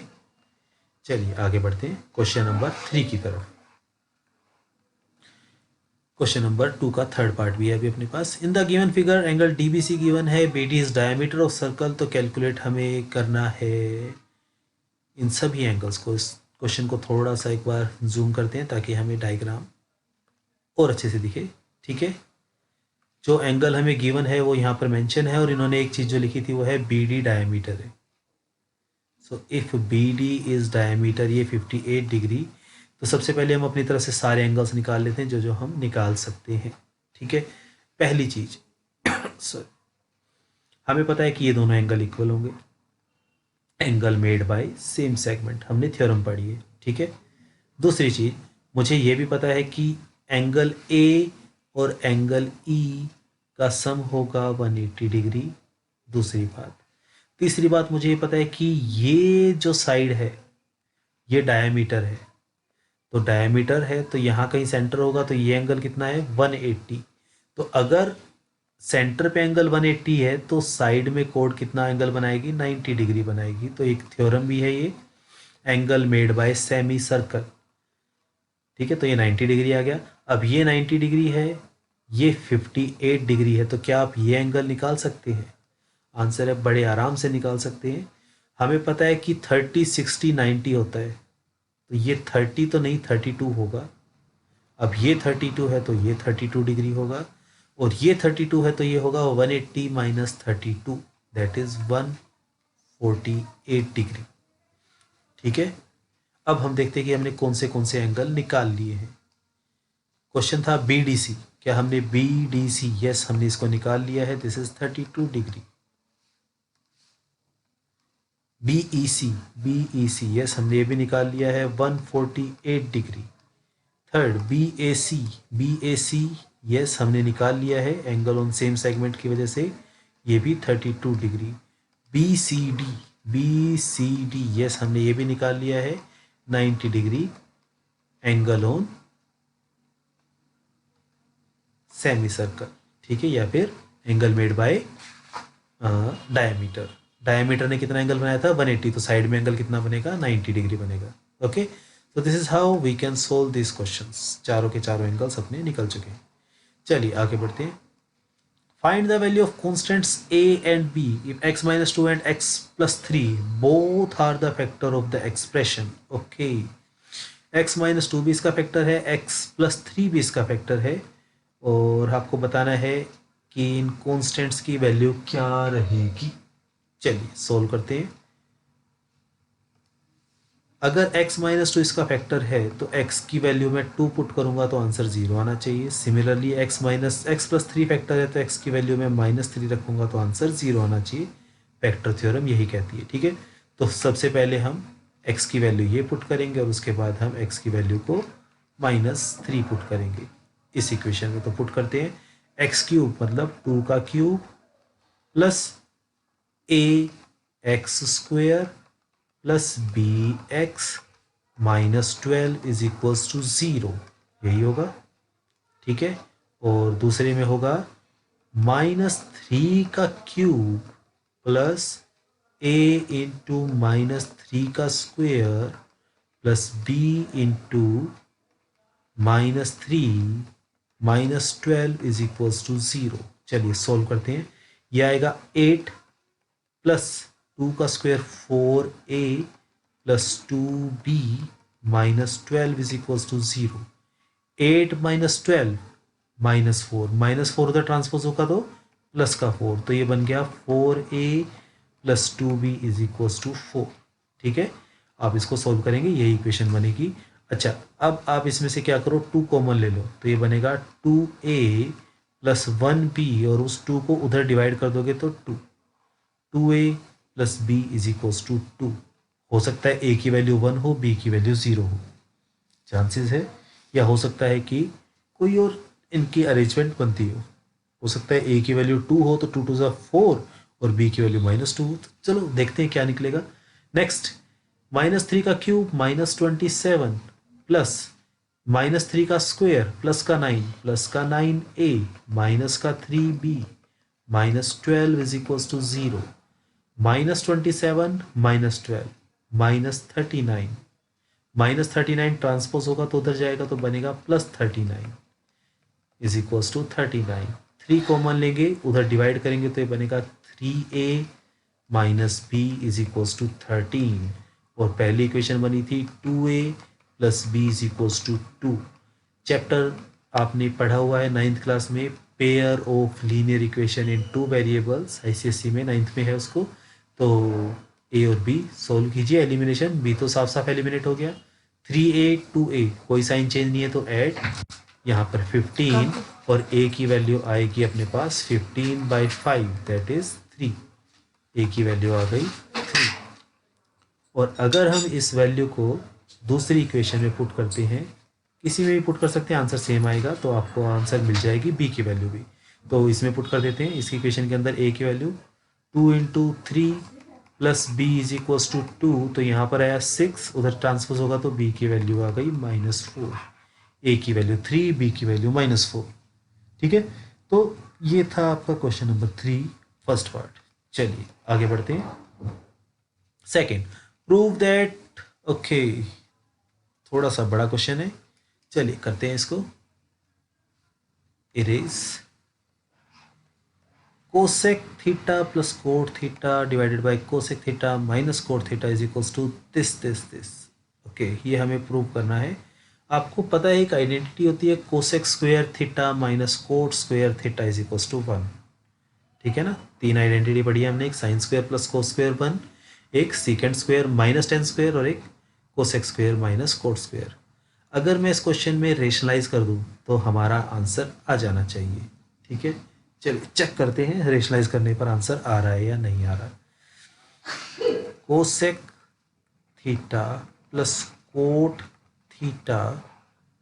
चलिए आगे बढ़ते हैं क्वेश्चन नंबर 3 की तरफ। क्वेश्चन नंबर 2 का थर्ड पार्ट भी है अभी अपने पास। In the given figure angle DBC given है, BD is diameter of circle, तो कैलकुलेट हमें करना है इन सभी एंगल्स को। इस क्वेश्चन को थोड़ा सा एक बार जूम करते हैं ताकि हमें डायग्राम और अच्छे से दिखे। ठीक है, जो एंगल हमें गिवन है वो यहाँ पर मेंशन है और इन्होंने एक चीज़ जो लिखी थी वो है बी डी डायमीटर है। So if B D is diameter, ये 58 डिग्री, तो सबसे पहले हम अपनी तरफ से सारे एंगल्स निकाल लेते हैं जो जो हम निकाल सकते हैं। ठीक है, पहली चीज़ सॉरी, हमें पता है कि ये दोनों एंगल इक्वल होंगे, angle made bye same segment, हमने थ्योरम पढ़ी है। ठीक है, दूसरी चीज़, मुझे ये भी पता है कि एंगल ए और एंगल ई का सम होगा 180 डिग्री। दूसरी बात, तीसरी बात, मुझे ये पता है कि ये जो साइड है ये डायमीटर है, तो डायमीटर है तो यहाँ कहीं सेंटर होगा, तो ये एंगल कितना है 180। तो अगर सेंटर पे एंगल 180 है तो साइड में कोड कितना एंगल बनाएगी, 90 डिग्री बनाएगी। तो एक थ्योरम भी है ये, angle made bye semi circle. ठीक है, तो ये 90 डिग्री आ गया। अब ये 90 डिग्री है, ये 58 डिग्री है, तो क्या आप ये एंगल निकाल सकते हैं? आंसर है बड़े आराम से निकाल सकते हैं। हमें पता है कि 30 60 90 होता है, तो ये 30 तो नहीं 32 होगा। अब ये 32 है तो ये 32 डिग्री होगा, और ये 32 है तो ये होगा 180 माइनस 32, दैट इज 148 डिग्री। ठीक है, अब हम देखते हैं कि हमने कौन से एंगल निकाल लिए हैं। क्वेश्चन था बी डी सी, क्या हमने बी डी सी, यस हमने इसको निकाल लिया है, this is 32 degree. B E C, yes हमने ये भी निकाल लिया है 148 degree. Third B A C, yes हमने निकाल लिया है, एंगल ऑन सेम सेगमेंट की वजह से ये भी 32 degree. B C D, yes हमने ये भी निकाल लिया है 90 degree, angle on semicircle. ठीक है, या फिर angle made by diameter. Diameter ने कितना एंगल बनाया था 180, तो साइड में एंगल कितना बनेगा 90 डिग्री बनेगा। ओके, तो this is how we can solve this questions. चारों के चारों एंगल्स अपने निकल चुके हैं। चलिए आगे बढ़ते हैं। Find the value of constants a and b if x minus 2 and x plus 3 both are the factor of the expression. Okay, x minus 2 भी इसका फैक्टर है, x plus 3 भी इसका फैक्टर है, और आपको बताना है कि इन कॉन्स्टेंट्स की वैल्यू क्या रहेगी। चलिए सोल्व करते हैं। अगर x माइनस 2 इसका फैक्टर है तो x की वैल्यू में 2 पुट करूंगा तो आंसर 0 आना चाहिए। सिमिलरली x प्लस 3 फैक्टर है तो x की वैल्यू में -3 रखूंगा तो आंसर 0 आना चाहिए। फैक्टर थ्योरम यही कहती है। ठीक है, तो सबसे पहले हम x की वैल्यू ये पुट करेंगे और उसके बाद हम x की वैल्यू को -3 पुट करेंगे इस इक्वेशन में। तो पुट करते हैं, एक्स क्यूब मतलब 2 का cube plus ax² plus B x -12 is equals to 0, यही होगा। ठीक है, और दूसरे में होगा -3 का क्यूब प्लस a इंटू -3 का square plus b into -3 -12 is equals to 0। चलिए सोल्व करते हैं। यह आएगा 8 प्लस 2 का square 4a plus 2b -12 is equals to 0। 8 -12 -4 उधर ट्रांसपोज होगा तो प्लस का 4, तो ये बन गया 4a plus 2b is equals to 4। ठीक है, आप इसको सोल्व करेंगे, यही इक्वेशन बनेगी। अच्छा, अब आप इसमें से क्या करो, 2 कॉमन ले लो, तो ये बनेगा 2a प्लस 1b, और उस 2 को उधर डिवाइड कर दोगे तो 2a plus b is equals to 2। हो सकता है a की वैल्यू 1 हो, b की वैल्यू 0 हो, चांसेस है। या हो सकता है कि कोई और इनकी अरेंजमेंट बनती हो सकता है a की वैल्यू 2 हो तो 2 2 4 और b की वैल्यू -2 हो। तो चलो देखते हैं क्या निकलेगा। नेक्स्ट, -3 का क्यूब -27 प्लस -3 का स्क्वायर प्लस का 9 प्लस का 9a माइनस का 3b -12 is equals to 0। -27 -12 -39 -39 transpose होगा तो उधर जाएगा तो बनेगा +39 इज इक्वल्स टू 39। 3 कॉमन लेंगे, उधर डिवाइड करेंगे तो ये बनेगा 3a minus b is equals to 13, और पहली इक्वेशन बनी थी 2a plus B is equals to 2। Chapter आपने पढ़ा हुआ है 9th क्लास में, pair of linear equation in 2 variables, ICSE में 9th में है उसको। तो ए और बी सोल्व कीजिए, एलिमिनेशन, बी तो साफ साफ एलिमिनेट हो गया। 3a 2a कोई साइन चेंज नहीं है तो ऐड, यहाँ पर 15 और a की वैल्यू आएगी अपने पास 15/5 दैट इज 3। a की वैल्यू आ गई 3। और अगर हम इस वैल्यू को दूसरी इक्वेशन में पुट करते हैं, किसी में भी पुट कर सकते हैं, आंसर सेम आएगा, तो आपको आंसर मिल जाएगी बी की वैल्यू भी। तो इसमें पुट कर देते हैं, इसकी इक्वेशन के अंदर a की value 2 × 3 plus B is equals to 2, तो यहाँ पर आया 6, उधर ट्रांसपोज होगा तो b की वैल्यू आ गई -4, a की वैल्यू 3, b की वैल्यू -4। ठीक है, तो ये था आपका क्वेश्चन नंबर 3 फर्स्ट पार्ट। चलिए आगे बढ़ते हैं। सेकेंड, प्रूव दैट, ओके थोड़ा सा बड़ा क्वेश्चन है, चलिए करते हैं इसको। Erase cosec theta plus cot theta divided by cosec theta minus cot theta is equals to this. Okay, ये हमें प्रूव करना है। आपको पता है एक आइडेंटिटी होती है cosec square theta minus cot square theta is equals to 1। ठीक है ना, 3 आइडेंटिटी पढ़ी है हमने, एक sine square plus cos square 1, एक secant square minus ten square और एक cosec square minus cot square. अगर मैं इस क्वेश्चन में रेशनलाइज कर दूं तो हमारा आंसर आ जाना चाहिए। ठीक है, चलिए चेक करते हैं रेशनलाइज करने पर आंसर आ रहा है या नहीं आ रहा। Cosec theta plus cot theta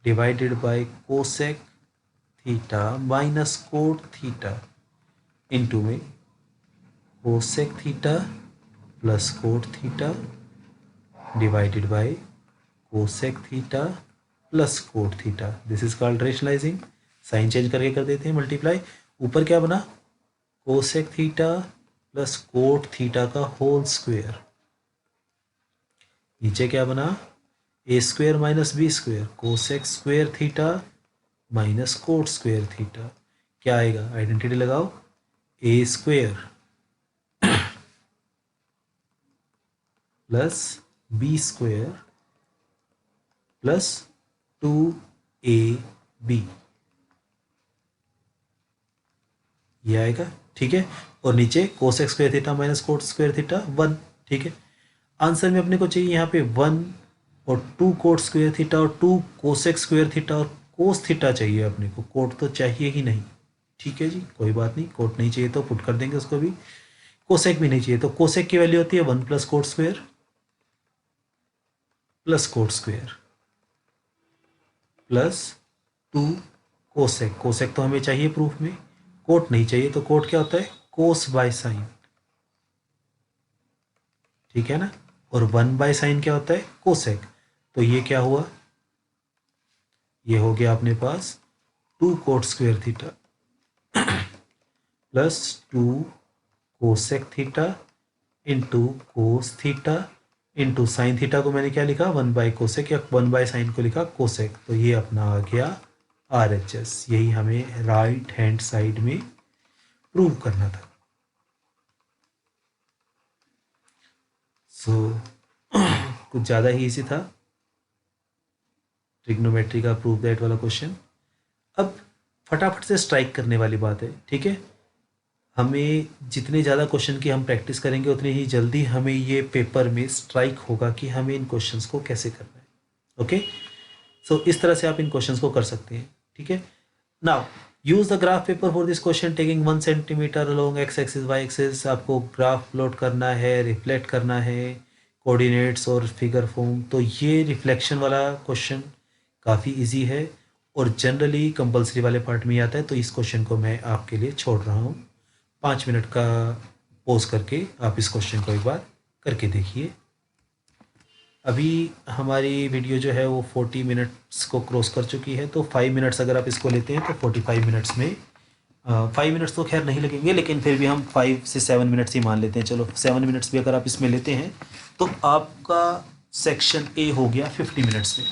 divided by cosec theta minus cot theta into में cosec theta plus cot theta divided by cosec theta plus cot theta, this is called rationalising. Sign change करके कर देते हैं multiply. ऊपर क्या बना, cosec theta plus cot theta का whole square, नीचे क्या बना, A square minus B square, cosec square theta minus cot square theta. क्या आएगा, आइडेंटिटी लगाओ, A square plus B square plus 2ab, ये आएगा। ठीक है, और नीचे cosec square theta minus cot square theta 1। ठीक है, आंसर में अपने को चाहिए यहाँ पे 1 और 2 कोट स्क्वायर थीटा और 2 कोसेक स्क्वायर थीटा और कोस थीटा चाहिए अपने को, कोट तो चाहिए ही नहीं। ठीक है जी, कोई बात नहीं, कोट नहीं चाहिए तो पुट कर देंगे उसको भी। कोसेक भी नहीं चाहिए तो कोसेक की वैल्यू होती है 1 plus coat square plus coat square plus 2 cosec, cosec तो हमें चाहिए प्रूफ में, कोट नहीं चाहिए तो कोट क्या होता है, कोस बाय साइन। ठीक है ना, और 1 बाय साइन क्या होता है, कोसेक। तो ये क्या हुआ, ये हो गया अपने पास 2 coat square theta plus 2 cosec theta into cos theta into sine theta को मैंने क्या लिखा, 1 बाय कोसेक, या 1 बाय साइन को लिखा कोसेक। तो ये अपना आ गया RHS, यही हमें राइट हैंड साइड में प्रूव करना था। कुछ ज़्यादा ही इजी था ट्रिग्नोमेट्री का प्रूव दैट वाला क्वेश्चन। अब फटाफट से स्ट्राइक करने वाली बात है। ठीक है, हमें जितने ज़्यादा क्वेश्चन की हम प्रैक्टिस करेंगे उतनी ही जल्दी हमें ये पेपर में स्ट्राइक होगा कि हमें इन क्वेश्चंस को कैसे करना है। ओके, सो इस तरह से आप इन क्वेश्चंस को कर सकते हैं। ठीक है, now use the graph paper for this question taking 1 centimetre along x axis y axis. आपको ग्राफ प्लॉट करना है, रिफ्लेक्ट करना है, कोऑर्डिनेट्स और फिगर फॉर्म। तो ये रिफ्लेक्शन वाला क्वेश्चन काफ़ी इजी है और जनरली कंपलसरी वाले पार्ट में ही आता है, तो इस क्वेश्चन को मैं आपके लिए छोड़ रहा हूँ। 5 मिनट का पॉज करके आप इस क्वेश्चन को एक बार करके देखिए। अभी हमारी वीडियो जो है वो 40 मिनट्स को क्रॉस कर चुकी है, तो 5 मिनट्स अगर आप इसको लेते हैं तो 45 मिनट्स में 5 मिनट्स तो खैर नहीं लगेंगे, लेकिन फिर भी हम 5 से 7 मिनट्स ही मान लेते हैं। चलो 7 मिनट्स भी अगर आप इसमें लेते हैं तो आपका सेक्शन ए हो गया 50 मिनट्स में,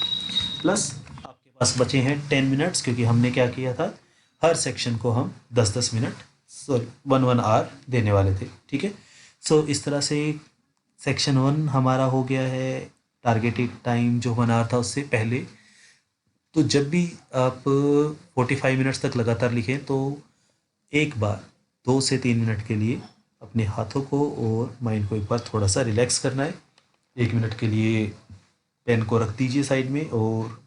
प्लस आपके पास बचे हैं 10 मिनट्स, क्योंकि हमने क्या किया था, हर सेक्शन को हम 10-10 मिनट 1 आवर देने वाले थे। ठीक है, सो इस तरह से सेक्शन 1 हमारा हो गया है टारगेटेड टाइम जो 1 आवर था उससे पहले। तो जब भी आप 45 मिनट्स तक लगातार लिखें तो एक बार 2 से 3 मिनट के लिए अपने हाथों को और माइंड को एक बार थोड़ा सा रिलैक्स करना है। 1 मिनट के लिए पेन को रख दीजिए साइड में और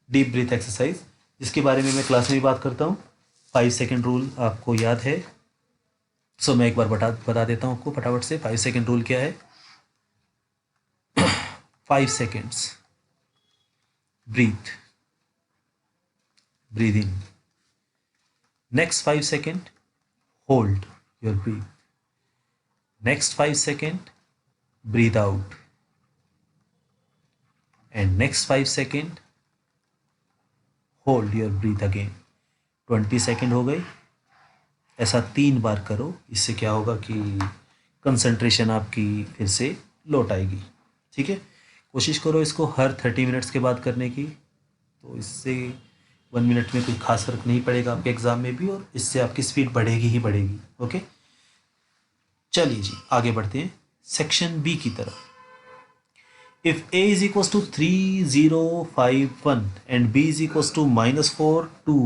डीप ब्रीथ एक्सरसाइज, जिसके बारे में मैं क्लास में भी बात करता हूँ। 5 सेकेंड रूल आपको याद है? सो मैं एक बार बता देता हूँ आपको फटाफट से। 5 सेकेंड रूल क्या है? 5 seconds breathe, breathe in. Next 5 second hold your breath. Next 5 second breathe out. And next 5 second hold your breath again. 20 second हो गई। ऐसा 3 बार करो, इससे क्या होगा कि कंसंट्रेशन आपकी फिर से लौट आएगी। ठीक है, कोशिश करो इसको हर 30 मिनट्स के बाद करने की, तो इससे 1 मिनट में कोई खास फर्क नहीं पड़ेगा आपके एग्जाम में भी, और इससे आपकी स्पीड बढ़ेगी ही बढ़ेगी। ओके, चलिए जी आगे बढ़ते हैं सेक्शन बी की तरफ। If a is equals to 3 0 5 1 and b is equals to -4 2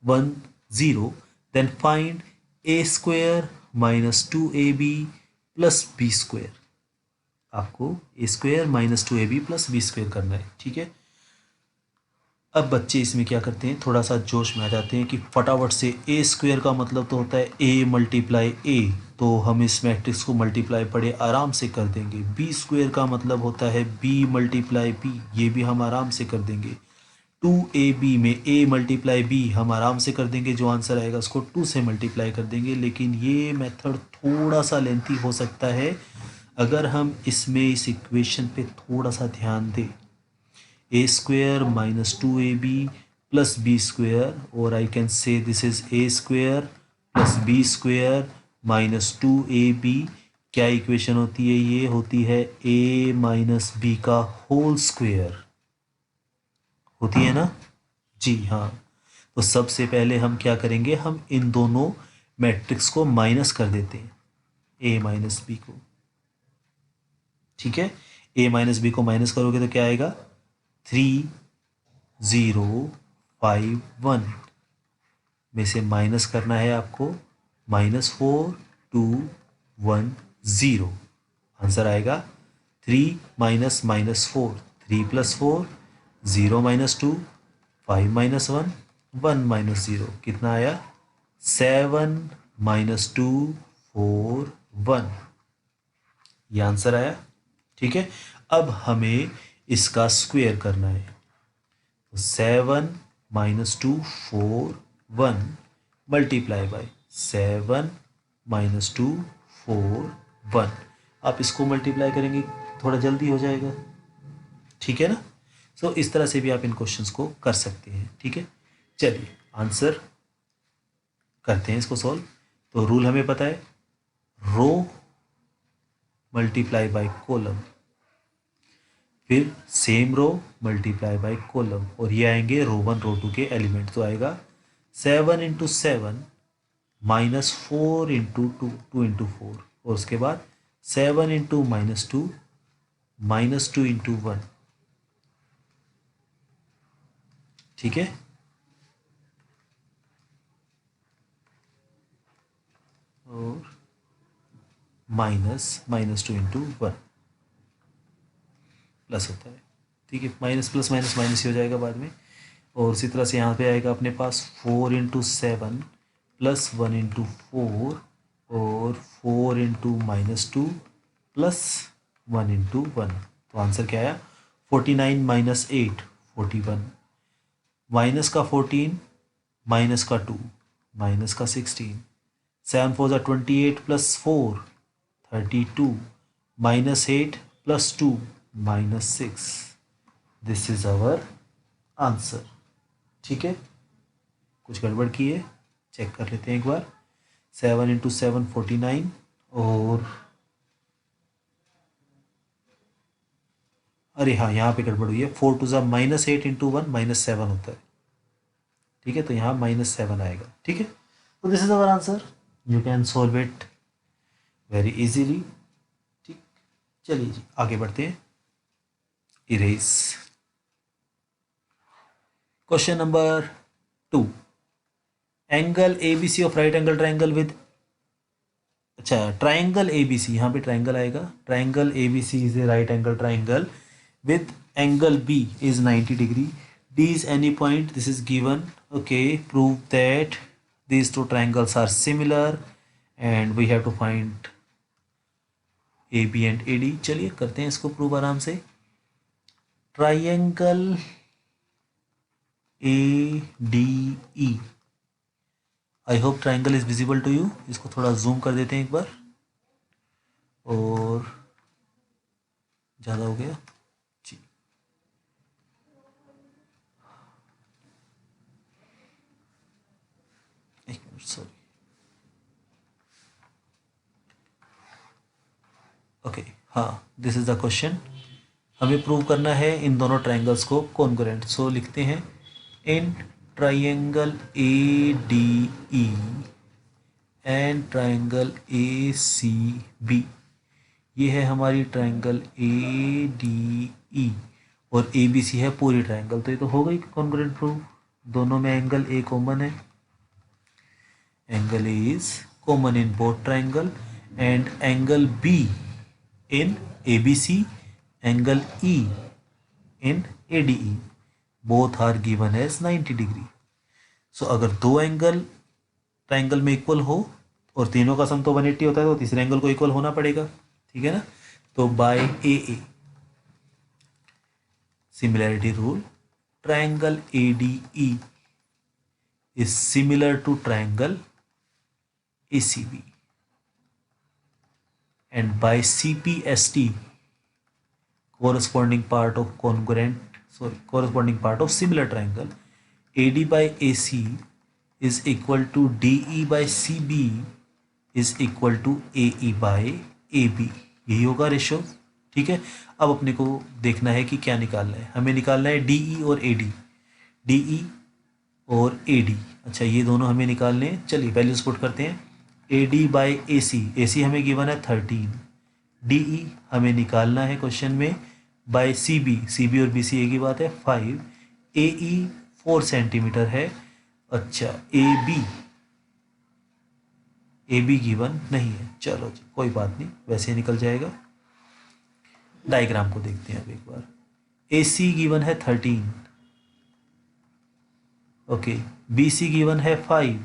1 0, then find a square minus 2ab plus b square। आपको a square minus 2ab plus b square करना है। ठीक है, अब बच्चे इसमें क्या करते हैं, थोड़ा सा जोश में आ जाते हैं कि फटाफट से ए स्क्वेयर का मतलब तो होता है ए मल्टीप्लाई ए, तो हम इस मैट्रिक्स को मल्टीप्लाई बड़े आराम से कर देंगे। बी स्क्वेयर का मतलब होता है बी मल्टीप्लाई बी, ये भी हम आराम से कर देंगे। 2ab में a मल्टीप्लाई b हम आराम से कर देंगे, जो आंसर आएगा उसको 2 से मल्टीप्लाई कर देंगे। लेकिन ये मेथड थोड़ा सा लेंथी हो सकता है अगर हम इसमें इस इक्वेशन पे थोड़ा सा ध्यान दें। a square minus 2ab plus b square, or I can say this is a square plus b square minus 2ab। क्या इक्वेशन होती है? ये होती है a माइनस बी का होल स्क्वेयर, होती है ना जी? हाँ, तो सबसे पहले हम क्या करेंगे, हम इन दोनों मैट्रिक्स को माइनस कर देते हैं, a माइनस बी को। ठीक है, a माइनस बी को माइनस करोगे तो क्या आएगा? 3 0 5 1 में से माइनस करना है आपको -4 2 1 0। आंसर आएगा 3 माइनस -4 3 + 4 0 - 2 5 - 1 1 - 0। कितना आया? 7 - 2 4 1। ये आंसर आया। ठीक है, अब हमें इसका स्क्वायर करना है। 7 - 2 4 1 मल्टीप्लाई बाय 7 - 2 4 1। आप इसको मल्टीप्लाई करेंगे थोड़ा जल्दी हो जाएगा। ठीक है ना? सो इस तरह से भी आप इन क्वेश्चंस को कर सकते हैं। ठीक है, चलिए आंसर करते हैं इसको सॉल्व। तो रूल हमें पता है, रो मल्टीप्लाई बाय कॉलम, फिर same row multiply by column, और ये आएंगे रो 1 रो 2 के एलिमेंट। तो आएगा 7 × 7 -4 × 2 2 × 4, और उसके बाद 7 × -2 -2 × 1। ठीक है, और -2 × 1 प्लस होता है। ठीक है, माइनस प्लस माइनस माइनस ही हो जाएगा बाद में। और उसी तरह से यहाँ पे आएगा अपने पास 4 × 7 + 1 × 4, और 4 × -2 + 1 × 1। तो आंसर क्या आया? 49 - 8 41, माइनस का 14 माइनस का 2 माइनस का 16, 7 4 = 28 + 4 32, -8 + 2 -6। This is our answer. ठीक है, कुछ गड़बड़ की है, चेक कर लेते हैं एक बार। 7 × 7 49, और अरे हाँ, यहाँ पे गड़बड़ हुई है। 4 2 = -8 × 1 -7 होता है। ठीक है, तो यहाँ -7 आएगा। ठीक है, तो this is our answer. You can solve it very easily. ठीक, चलिए जी आगे बढ़ते हैं। Erase. Question number 2, angle A B C of right angle triangle with, अच्छा ट्राइंगल ए बी सी, यहाँ पे ट्राइंगल आएगा, triangle A B C is a right angle triangle with angle B is 90 degree. D is any point, this is given. Okay, prove that these two triangles are similar and we have to find AB and AD. चलिए करते हैं इसको prove आराम से। Triangle ADE, I hope triangle is visible to you. इसको थोड़ा zoom कर देते हैं एक बार, और ज़्यादा हो गया जी। एक मिनट, सॉरी। ओके हाँ, दिस इज द क्वेश्चन। हमें प्रूव करना है इन दोनों ट्राइंगल्स को कॉन्ग्रुएंट। सो लिखते हैं in triangle ADE and triangle ACB, ये है हमारी ट्राइंगल ADE और ABC है पूरी ट्राइंगल, तो ये तो हो गई कॉन्ग्रुएंट प्रूव। दोनों में एंगल A कॉमन है, angle A is common in both triangle, and angle B in ABC, angle E in ADE, both are given as 90 degree. So अगर दो एंगल ट्राइंगल में इक्वल हो और तीनों का सम तो 180 होता है, तो तीसरे एंगल को इक्वल होना पड़ेगा, ठीक है ना। तो by AA similarity rule, triangle ADE is similar to triangle ACB, and by CPST corresponding part of corresponding part of similar triangle, AD by AC is equal to DE by CB is equal to AE by AB, यही होगा ratio, ठीक है। अब अपने को देखना है कि क्या निकालना है, हमें निकालना है DE और AD, DE और AD, अच्छा ये दोनों हमें निकालने हैं। चलिए वैल्यूज पुट करते हैं। AD बाई AC हमें गिवन है 13, DE हमें निकालना है क्वेश्चन में बाय CB और BC एक ही बात है 5, AE 4 सेंटीमीटर है। अच्छा AB गिवन नहीं है, चलो जी कोई बात नहीं, वैसे ही निकल जाएगा। डायग्राम को देखते हैं अब एक बार। AC गिवन है 13, ओके, BC गिवन है 5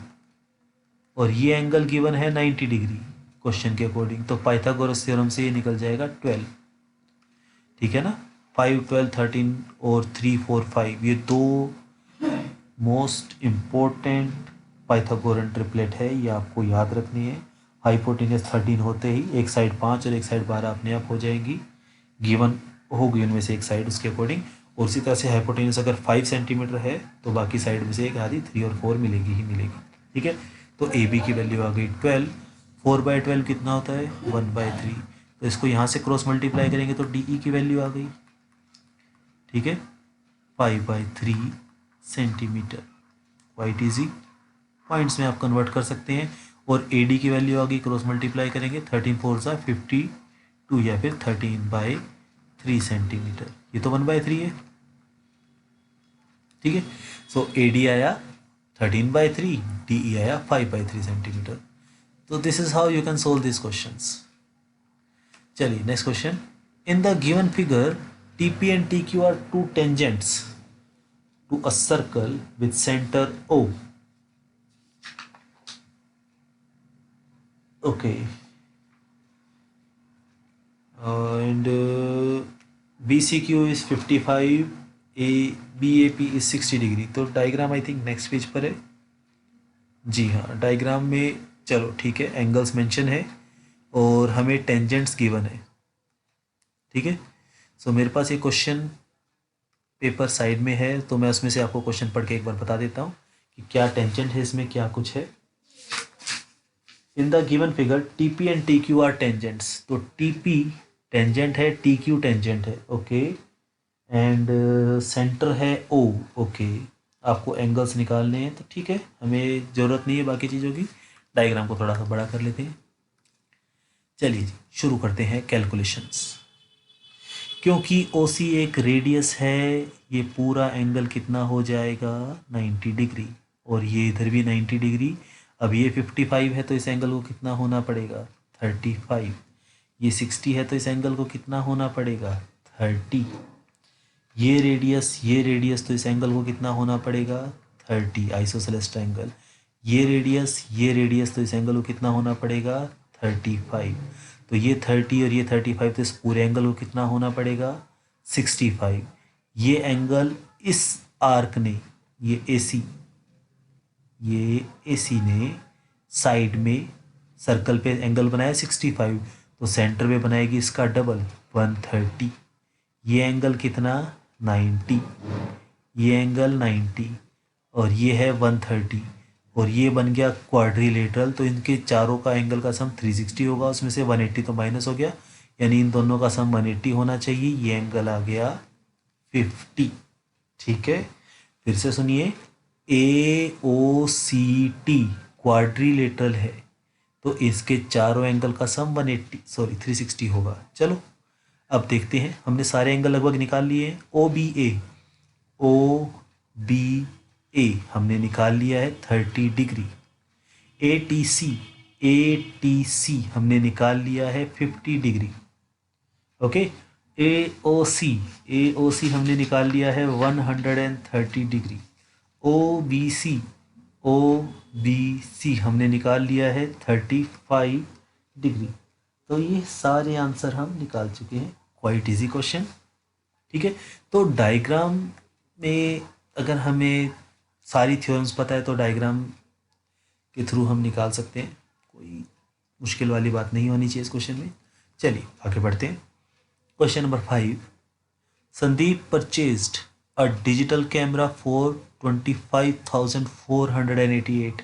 और ये एंगल गिवन है 90 डिग्री क्वेश्चन के अकॉर्डिंग, तो पाइथागोरस थ्योरम से ये निकल जाएगा 12, ठीक है ना। 5, 12, 13 और 3, 4, 5 ये दो मोस्ट इम्पोर्टेंट पाइथागोरन ट्रिपलेट है, ये आपको याद रखनी है। हाइपोटेनस 13 होते ही एक साइड 5 और एक साइड 12 अपने आप हो जाएंगी, गिवन होगी उनमें से एक साइड उसके अकॉर्डिंग। और उसी तरह से हाइपोटेनस अगर 5 सेंटीमीटर है तो बाकी साइड में से एक आधी 3 और 4 मिलेगी ही मिलेगी, ठीक है। तो AB की वैल्यू आ गई 12, 4/12 कितना होता है 1/3, तो इसको यहाँ से क्रॉस मल्टीप्लाई करेंगे तो DE की वैल्यू आ गई, ठीक है 5/3 सेंटीमीटर। क्वाइट ईजी, पॉइंट्स में आप कन्वर्ट कर सकते हैं। और AD की वैल्यू आ गई, क्रॉस मल्टीप्लाई करेंगे 13 4 सा 52 या फिर 13/3 सेंटीमीटर, ये तो 1/3 है, ठीक है। सो AD आया 13/3, DE आया 5/3 सेंटीमीटर। तो this is how you can solve this questions. चलिए next question. In the given figure TP and TQ are two tangents to a circle with center O. Okay. And BCQ is 55, BAP is 60 degree. तो diagram I think next page पर है, जी हाँ diagram में, चलो ठीक है, angles mention है और हमें टेंजेंट्स गिवन है, ठीक है। सो मेरे पास ये क्वेश्चन पेपर साइड में है, तो मैं उसमें से आपको क्वेश्चन पढ़ के एक बार बता देता हूँ कि क्या टेंजेंट है इसमें, क्या कुछ है। In the given figure TP and TQ are tangents, तो TP टेंजेंट है, TQ टेंजेंट है, ओके, एंड सेंटर है O, ओके। आपको एंगल्स निकालने हैं तो ठीक है, हमें ज़रूरत नहीं है बाकी चीज़ों की। डायग्राम को थोड़ा सा बड़ा कर लेते हैं। चलिए जी शुरू करते हैं कैलकुलेशंस। क्योंकि ओ सी एक रेडियस है, ये पूरा एंगल कितना हो जाएगा 90 डिग्री, और ये इधर भी 90 डिग्री। अब ये 55 है तो इस एंगल को कितना होना पड़ेगा 35। ये 60 है तो इस एंगल को कितना होना पड़ेगा 30। ये रेडियस तो इस एंगल को कितना होना पड़ेगा 30, आइसोसेलेस ट्रायंगल। ये रेडियस तो इस एंगल को कितना होना पड़ेगा 35। तो ये 30 और ये 35, तो इस पूरे एंगल को कितना होना पड़ेगा 65। ये एंगल इस आर्क ने, ये AC ने साइड में सर्कल पे एंगल बनाया 65, तो सेंटर में बनाएगी इसका डबल 130। ये एंगल कितना 90, ये एंगल 90 और ये है 130, और ये बन गया क्वाड्रिलेटरल। तो इनके चारों का एंगल का सम 360 होगा, उसमें से 180 तो माइनस हो गया, यानी इन दोनों का सम 180 होना चाहिए। ये एंगल आ गया 50। ठीक है, फिर से सुनिए, AOCT क्वाड्रिलेटरल है, तो इसके चारों एंगल का सम 360 होगा। चलो अब देखते हैं, हमने सारे एंगल लगभग निकाल लिए हैं। OBA हमने निकाल लिया है 30 डिग्री। ATC हमने निकाल लिया है 50 डिग्री। ओके, AOC हमने निकाल लिया है 130 डिग्री। OBC हमने निकाल लिया है 35 डिग्री। तो ये सारे आंसर हम निकाल चुके हैं। Quite easy question. ठीक है, तो डायग्राम में अगर हमें सारी थ्योरम्स पता है तो डायग्राम के थ्रू हम निकाल सकते हैं, कोई मुश्किल वाली बात नहीं होनी चाहिए इस क्वेश्चन में। चलिए आगे बढ़ते हैं। Question number 5, Sandeep purchased a digital camera for 25,488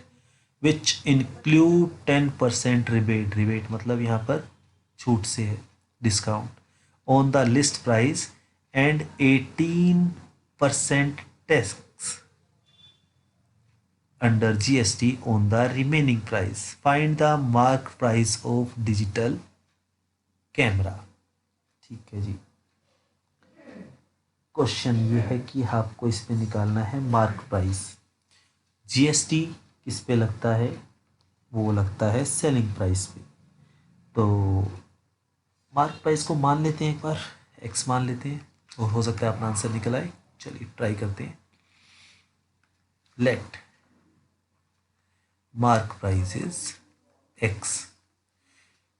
which include 10% rebate मतलब यहाँ पर छूट से है, discount on the list price and 18% tax under GST on the remaining price. Find the mark price of digital camera. ठीक है जी, क्वेश्चन ये है कि आपको इस पे निकालना है मार्क प्राइस। GST किस पे लगता है, वो लगता है सेलिंग प्राइस पे। तो मार्क प्राइस को मान लेते हैं, एक बार X मान लेते हैं, और हो सकता है अपना आंसर निकल आए। चलिए ट्राई करते हैं। Let mark price is X,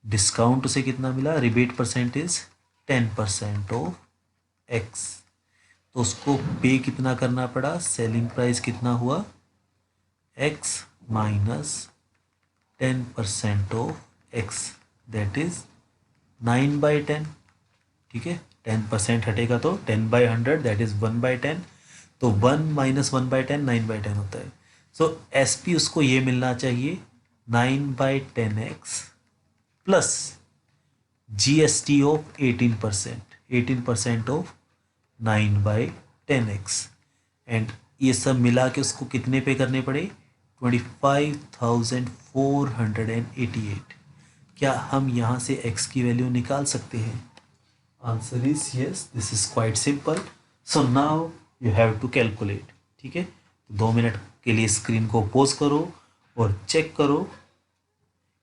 discount उसे कितना मिला, रिबेट परसेंटेज 10% ऑफ X, तो उसको पे कितना करना पड़ा, सेलिंग प्राइस कितना हुआ X minus 10% of X, that is 9/10। ठीक है, 10% हटेगा तो 10/100 दैट इज 1/10, तो 1 माइनस 1/10 9/10 होता है। सो SP उसको ये मिलना चाहिए 9/10X plus GST of 18% of 9/10X, and ये सब मिला के उसको कितने पे करने पड़े 25,488। क्या हम यहाँ से X की वैल्यू निकाल सकते हैं? Answer is yes, this is quite simple. So now you have to calculate. ठीक है, 2 मिनट के लिए स्क्रीन को पॉज करो और चेक करो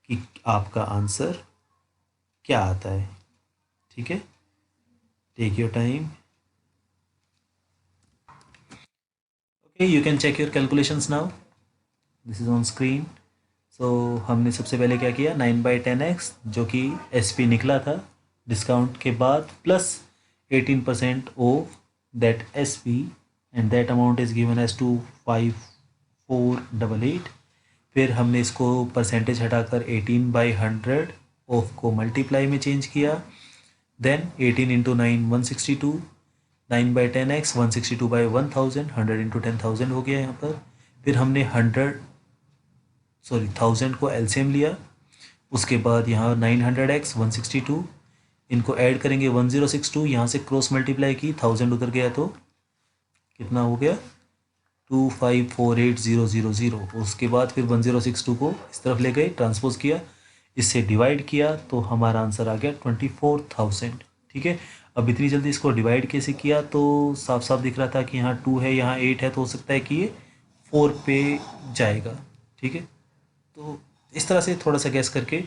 कि आपका आंसर क्या आता है। ठीक है, take your time. Okay, you can check your calculations now, this is on screen. So हमने सबसे पहले क्या किया, 9/10X जो कि SP निकला था डिस्काउंट के बाद, plus 18% of that SP, and that amount is given as 25488। फिर हमने इसको परसेंटेज हटाकर 18/100 ऑफ को मल्टीप्लाई में चेंज किया, देन 18 इंटू 9 162, 9/10X 162/1000, 100 इंटू 10,000 हो गया यहाँ पर। फिर हमने 1000 को LCM लिया, उसके बाद यहाँ 900X 162, इनको ऐड करेंगे 1062, यहाँ से क्रॉस मल्टीप्लाई की, 1000 उधर गया तो कितना हो गया 2548000। उसके बाद फिर 1062 को इस तरफ ले गए, ट्रांसपोज किया, इससे डिवाइड किया, तो हमारा आंसर आ गया 24,000। ठीक है। अब इतनी जल्दी इसको डिवाइड कैसे किया, तो साफ साफ दिख रहा था कि यहाँ 2 है, यहाँ 8 है, तो हो सकता है कि ये 4 पे जाएगा। ठीक है, तो इस तरह से थोड़ा सा गैस करके।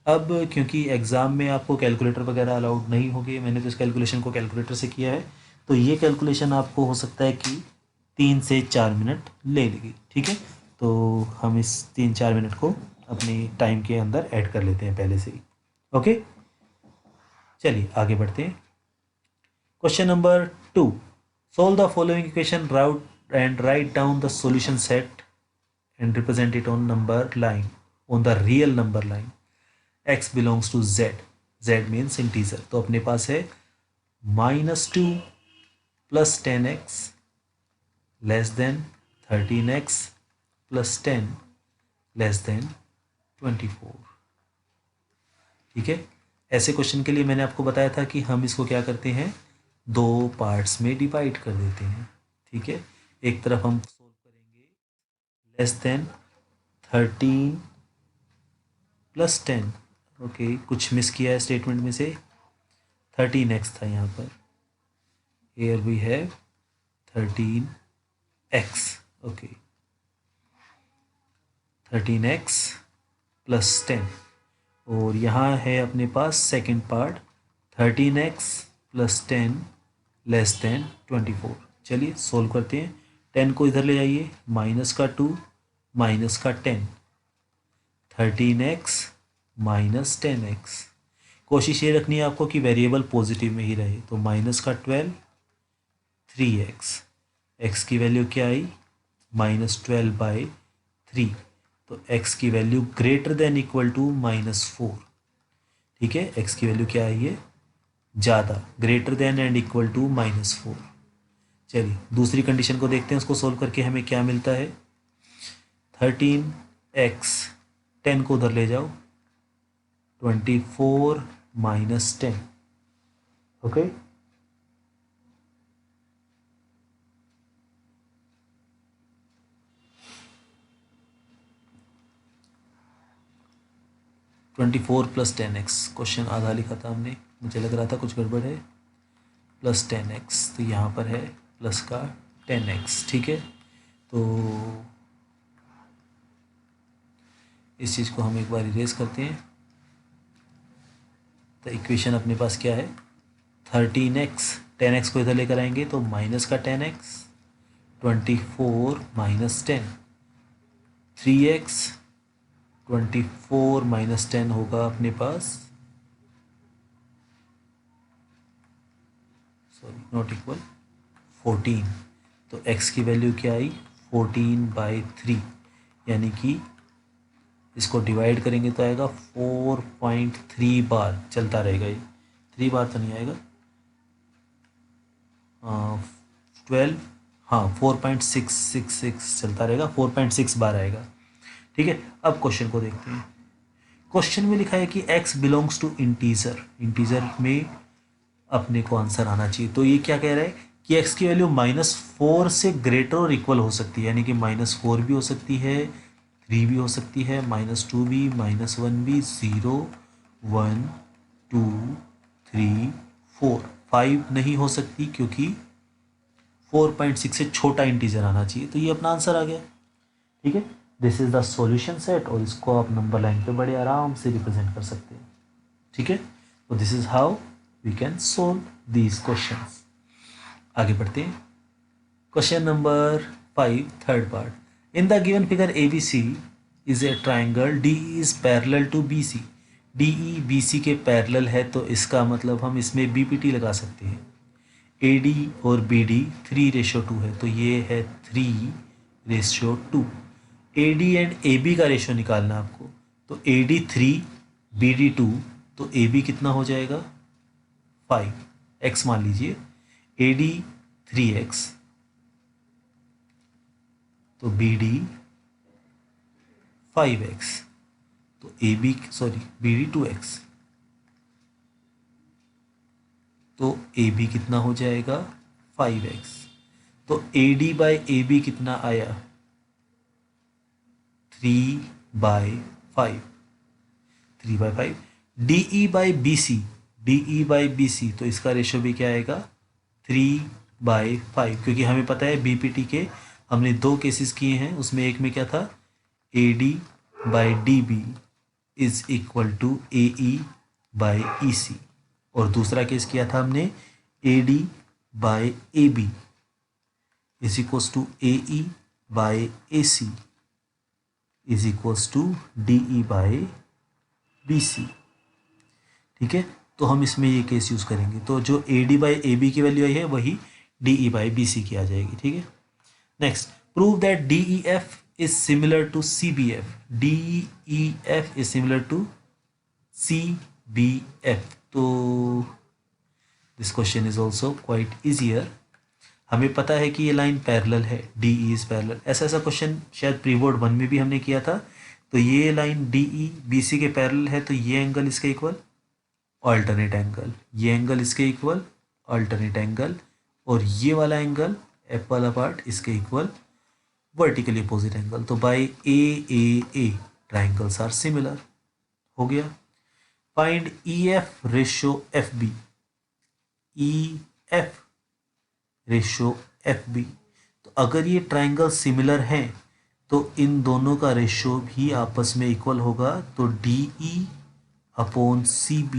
अब क्योंकि एग्ज़ाम में आपको कैलकुलेटर वगैरह अलाउड नहीं होगी, मैंने तो इस कैलकुलेशन को कैलकुलेटर से किया है, तो ये कैलकुलेशन आपको हो सकता है कि 3 से 4 मिनट ले लेगी। ठीक है, तो हम इस 3-4 मिनट को अपनी टाइम के अंदर ऐड कर लेते हैं पहले से ही। ओके, चलिए आगे बढ़ते हैं। Question number 2, solve the following equation route and write down the solution set and represent it on number line, on the real number line. X belongs to Z. Z means integer. तो अपने पास है -2 plus 10x less than 13x plus 10 less than 24. ठीक है, ऐसे question के लिए मैंने आपको बताया था कि हम इसको क्या करते हैं, 2 पार्ट्स में डिवाइड कर देते हैं। ठीक है, एक तरफ हम सोल्व करेंगे लेस देन 13 प्लस 10। ओके, कुछ मिस किया है स्टेटमेंट में से, 13x था यहाँ पर, here we have 13x। Okay, 13x plus 10, और यहाँ है अपने पास second part 13x plus 10 less than 24। चलिए सोल्व करते हैं। 10 को इधर ले जाइए, माइनस का 2 माइनस का 10, 13x माइनस 10x। कोशिश ये रखनी है आपको कि वेरिएबल पॉजिटिव में ही रहे, तो माइनस का 12 3x, x की वैल्यू क्या आई, -12/3, तो x की value greater than equal to -4। ठीक है, x की वैल्यू क्या आई है, ज़्यादा, greater than and equal to -4। चलिए दूसरी कंडीशन को देखते हैं, उसको सोल्व करके हमें क्या मिलता है। 13x, 10 को उधर ले जाओ, 24 माइनस 10। Okay, +24 + 10x। क्वेश्चन आधा लिखा था हमने, मुझे लग रहा था कुछ गड़बड़ है, + 10x, तो यहाँ पर है प्लस का 10x। ठीक है, तो इस चीज़ को हम एक बार इरेज करते हैं। तो इक्वेशन अपने पास क्या है, 13x, 10x को इधर लेकर आएंगे तो माइनस का 10x, 24 माइनस 10, 3x, 24 माइनस 10 होगा अपने पास, सॉरी नॉट इक्वल 14। तो x की वैल्यू क्या आई, 14/3, यानी कि इसको डिवाइड करेंगे तो आएगा 4.3 बार चलता रहेगा। ये 3 बार तो नहीं आएगा, 12, हाँ 4.666 चलता रहेगा, 4.6 बार आएगा। ठीक है, अब क्वेश्चन को देखते हैं। क्वेश्चन में लिखा है कि x belongs to integer, integer में अपने को आंसर आना चाहिए। तो ये क्या कह रहा है कि x की वैल्यू -4 से ग्रेटर और इक्वल हो सकती है, यानी कि -4 भी हो सकती है, 3 भी हो सकती है, -2 भी, -1 भी, 0 1 2 3 4, 5 नहीं हो सकती क्योंकि 4.6 से छोटा इंटीजर आना चाहिए। तो ये अपना आंसर आ गया। ठीक है, this is the solution set, और इसको आप नंबर लाइन पे बड़े आराम से रिप्रेजेंट कर सकते हैं। ठीक है, तो this is how we can solve these questions. आगे बढ़ते हैं। Question number 5, third part. In the given figure ABC is a triangle DE is parallel to BC। DE BC के पैरेलल है, तो इसका मतलब हम इसमें BPT लगा सकते हैं। AD और BD 3:2 है, तो ये है 3:2। AD एंड AB का रेशो निकालना है आपको, तो AD 3 BD 2, तो AB कितना हो जाएगा 5, x मान लीजिए, AD 3x, तो BD 5x, तो AB सॉरी BD 2x, तो AB कितना हो जाएगा 5x। तो AD/AB कितना आया 3/5, 3/5। DE/BC, DE/BC, तो इसका रेशियो भी क्या आएगा 3/5, क्योंकि हमें पता है BPT के हमने 2 केसेस किए हैं, उसमें एक में क्या था AD/DB is equal to AE/EC, और दूसरा केस किया था हमने AD/AB is equals to AE/AC is equals to DE/BC। ठीक है, तो हम इसमें ये केस यूज़ करेंगे, तो जो AD/AB की वैल्यू आई है वही DE/BC की आ जाएगी। ठीक है, next, prove that DEF is similar to CBF। DEF is similar to CBF, तो this question is also quite easier. हमें पता है कि ये लाइन पैरेलल है, DE इज पैरेलल। ऐसा क्वेश्चन शायद प्री बोर्ड 1 में भी हमने किया था। तो ये लाइन DE/BC के पैरेलल है, तो ये एंगल इसके इक्वल अल्टरनेट एंगल, ये एंगल इसके इक्वल अल्टरनेट एंगल, और ये वाला एंगल F वाला पार्ट इसके इक्वल वर्टिकली अपोजिट एंगल। तो by AAA triangles are similar. हो गया। Find EF ratio FB। EF ratio FB, तो अगर ये ट्राइंगल सिमिलर हैं तो इन दोनों का रेशियो भी आपस में इक्वल होगा। तो DE/CB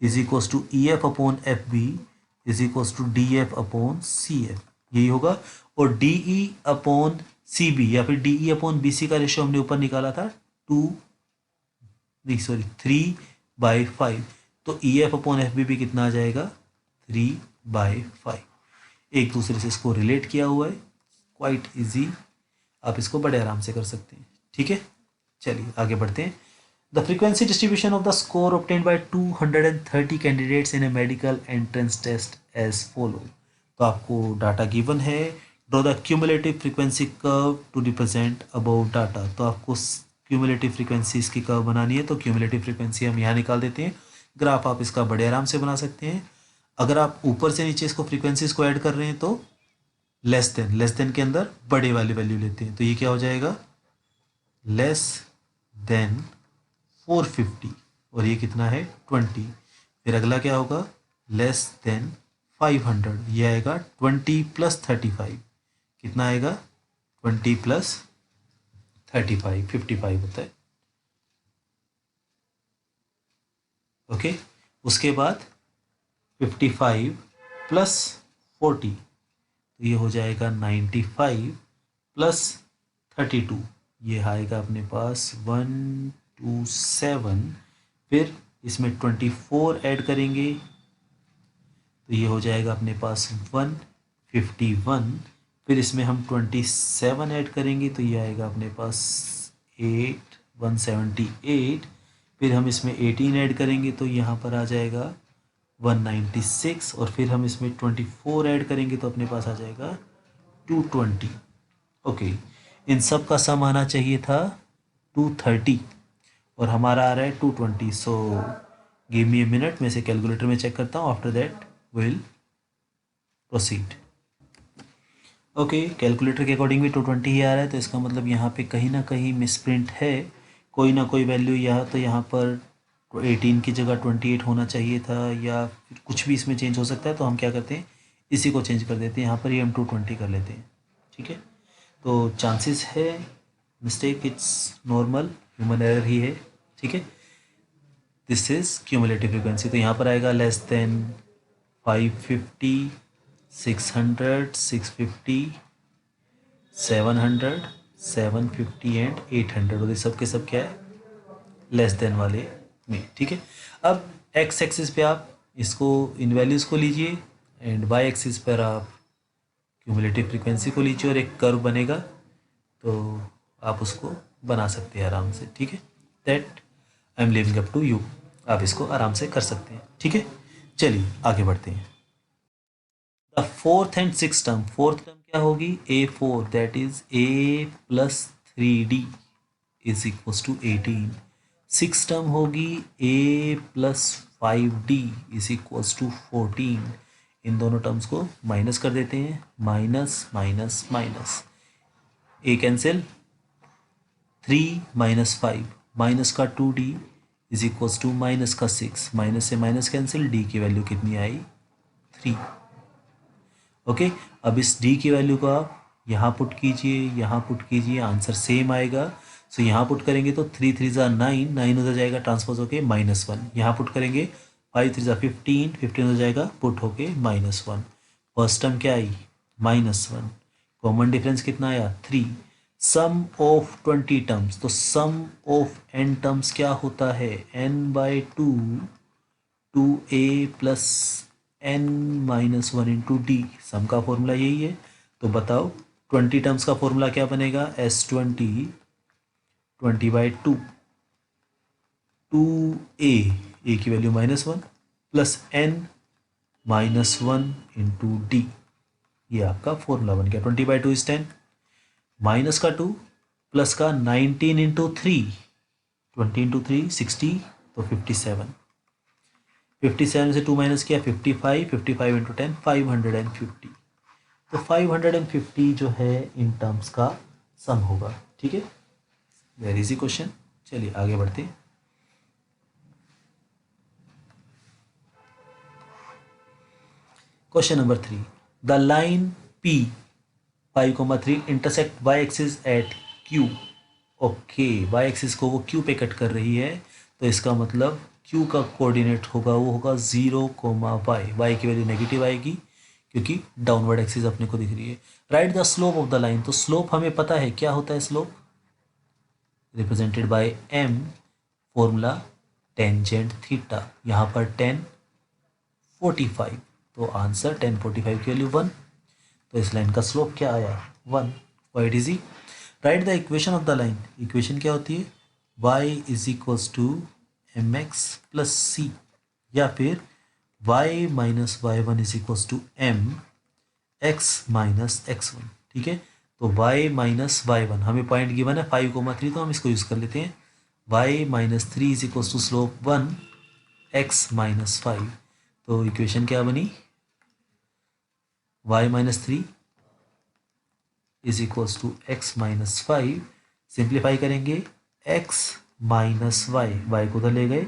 is equals to EF/FB is equals to DF/CF, यही होगा। और DE/CB या फिर DE/BC का रेशियो हमने ऊपर निकाला था 3/5, तो EF/FB भी कितना आ जाएगा 3/5। एक दूसरे से इसको रिलेट किया हुआ है, क्वाइट इजी, आप इसको बड़े आराम से कर सकते हैं। ठीक है, चलिए आगे बढ़ते हैं। The frequency distribution of the score obtained by 230 candidates in a medical entrance test as follow. तो आपको डाटा गिवन है, draw the cumulative frequency curve to represent about data. तो आपको क्यूमुलेटिव फ्रीक्वेंसी इसकी कर्व बनानी है, तो क्यूमुलेटिव फ्रीक्वेंसी हम यहाँ निकाल देते हैं। ग्राफ आप इसका बड़े आराम से बना सकते हैं। अगर आप ऊपर से नीचे इसको फ्रीक्वेंसीज को ऐड कर रहे हैं तो लेस देन के अंदर बड़े वाली वैल्यू लेते हैं, तो ये क्या हो जाएगा लेस देन 450, और ये कितना है 20। फिर अगला क्या होगा लेस देन 500, ये आएगा 20 + 35, कितना आएगा 20 + 35 55 होता है। ओके, उसके बाद 55 + 40, तो ये हो जाएगा 95 + 32, ये आएगा अपने पास 127। फिर इसमें 24 ऐड करेंगे तो ये हो जाएगा अपने पास 151। फिर इसमें हम 27 ऐड करेंगे तो ये आएगा अपने पास 178। फिर हम इसमें 18 ऐड करेंगे तो यहाँ पर आ जाएगा 196, और फिर हम इसमें 24 ऐड करेंगे तो अपने पास आ जाएगा 220। ओके, इन सब का सम आना चाहिए था 230 और हमारा आ रहा है 220। So give me a minute, मैं इसे कैलकुलेटर में चेक करता हूँ, after that will proceed. Okay, calculator के अकॉर्डिंग भी 220 ही आ रहा है, तो इसका मतलब यहाँ पे कहीं ना कहीं मिसप्रिंट है, कोई ना कोई वैल्यू यहाँ, तो यहाँ पर 18 की जगह 28 होना चाहिए था, या फिर कुछ भी इसमें चेंज हो सकता है। तो हम क्या करते हैं, इसी को चेंज कर देते हैं, यहाँ पर ही हम 220 कर लेते हैं। ठीक है, तो चांसेस है mistake, it's normal, human error ही है। ठीक है, दिस इज क्यूमुलेटिव फ्रीक्वेंसी, तो यहाँ पर आएगा लेस देन 550, 600, 650, 700, 750 एंड 800, और ये सब के सब क्या है लेस देन वाले में। ठीक है, अब एक्स एक्सिस पे आप इसको इन वैल्यूज़ को लीजिए एंड वाई एक्सिस पर आप क्यूमुलेटिव फ्रीक्वेंसी को लीजिए, और एक कर्व बनेगा, तो आप उसको बना सकते हैं आराम से। ठीक है, that I am living up to you, आप इसको आराम से कर सकते हैं। ठीक है, चलिए आगे बढ़ते हैं। The fourth and six term, fourth term क्या होगी A4, दैट इज A + 3D is equal to 18। Six term होगी A + 5D is equal to 14। इन दोनों टर्म्स को माइनस कर देते हैं, minus minus minus, A cancel, 3 - 5 minus का 2D is equals to minus का 6, माइनस से माइनस कैंसिल, डी की वैल्यू कितनी आई 3। ओके, अब इस डी की वैल्यू को आप यहाँ पुट कीजिए, यहाँ पुट कीजिए, आंसर सेम आएगा। सो यहाँ पुट करेंगे तो 3 3 ज़ा 9, 9 उधर जाएगा ट्रांसपोज होके -1। यहाँ पुट करेंगे 5 3 ज़ा 15, 15 उधर जाएगा पुट होके -1। फर्स्ट टर्म क्या आई -1, कॉमन डिफरेंस कितना आया 3। सम ऑफ 20 टर्म्स, तो सम ऑफ n टर्म्स क्या होता है n/2 2a plus n-1 into D. सम का फॉर्मूला यही है। तो बताओ 20 टर्म्स का फॉर्मूला क्या बनेगा S20 20/2 2a, a की value -1 plus n-1 into D. ये आपका फॉर्मूला बन गया। 20/2 इज 10, माइनस का 2 प्लस का 19 इंटू 3, 20 इंटू 3 60, तो 57। 57 से 2 माइनस किया 55, 55 इंटू 10 550। तो 550 जो है इन टर्म्स का सम होगा। ठीक है, वेरी इजी क्वेश्चन। चलिए आगे बढ़ते हैं। Question number 3, the line P 5,3 intersect y axis at Q। Okay, y axis को वो Q पे कट कर रही है, तो इसका मतलब Q का कोऑर्डिनेट होगा वो होगा 0,y। y की वैल्यू नेगेटिव आएगी क्योंकि डाउनवर्ड एक्सिस अपने को दिख रही है। Right the slope of the line, तो स्लोप हमें पता है क्या होता है, slope represented by m, formula tangent theta. यहाँ पर 1045, तो आंसर 1045 की वैल्यू 1। तो इस लाइन का स्लोप क्या आया 1। Quite easy. Write the equation of the line, equation क्या होती है y is equals to mx plus c, या फिर y minus y1 is equals to m x minus x1। ठीक है, तो y माइनस y1 हमें पॉइंट गिवन है 5,3, तो हम इसको यूज़ कर लेते हैं। y minus 3 is equals to slope 1 x minus 5। तो इक्वेशन क्या बनी y minus 3 is equals to x minus 5। Simplify करेंगे x माइनस y को उधर ले गए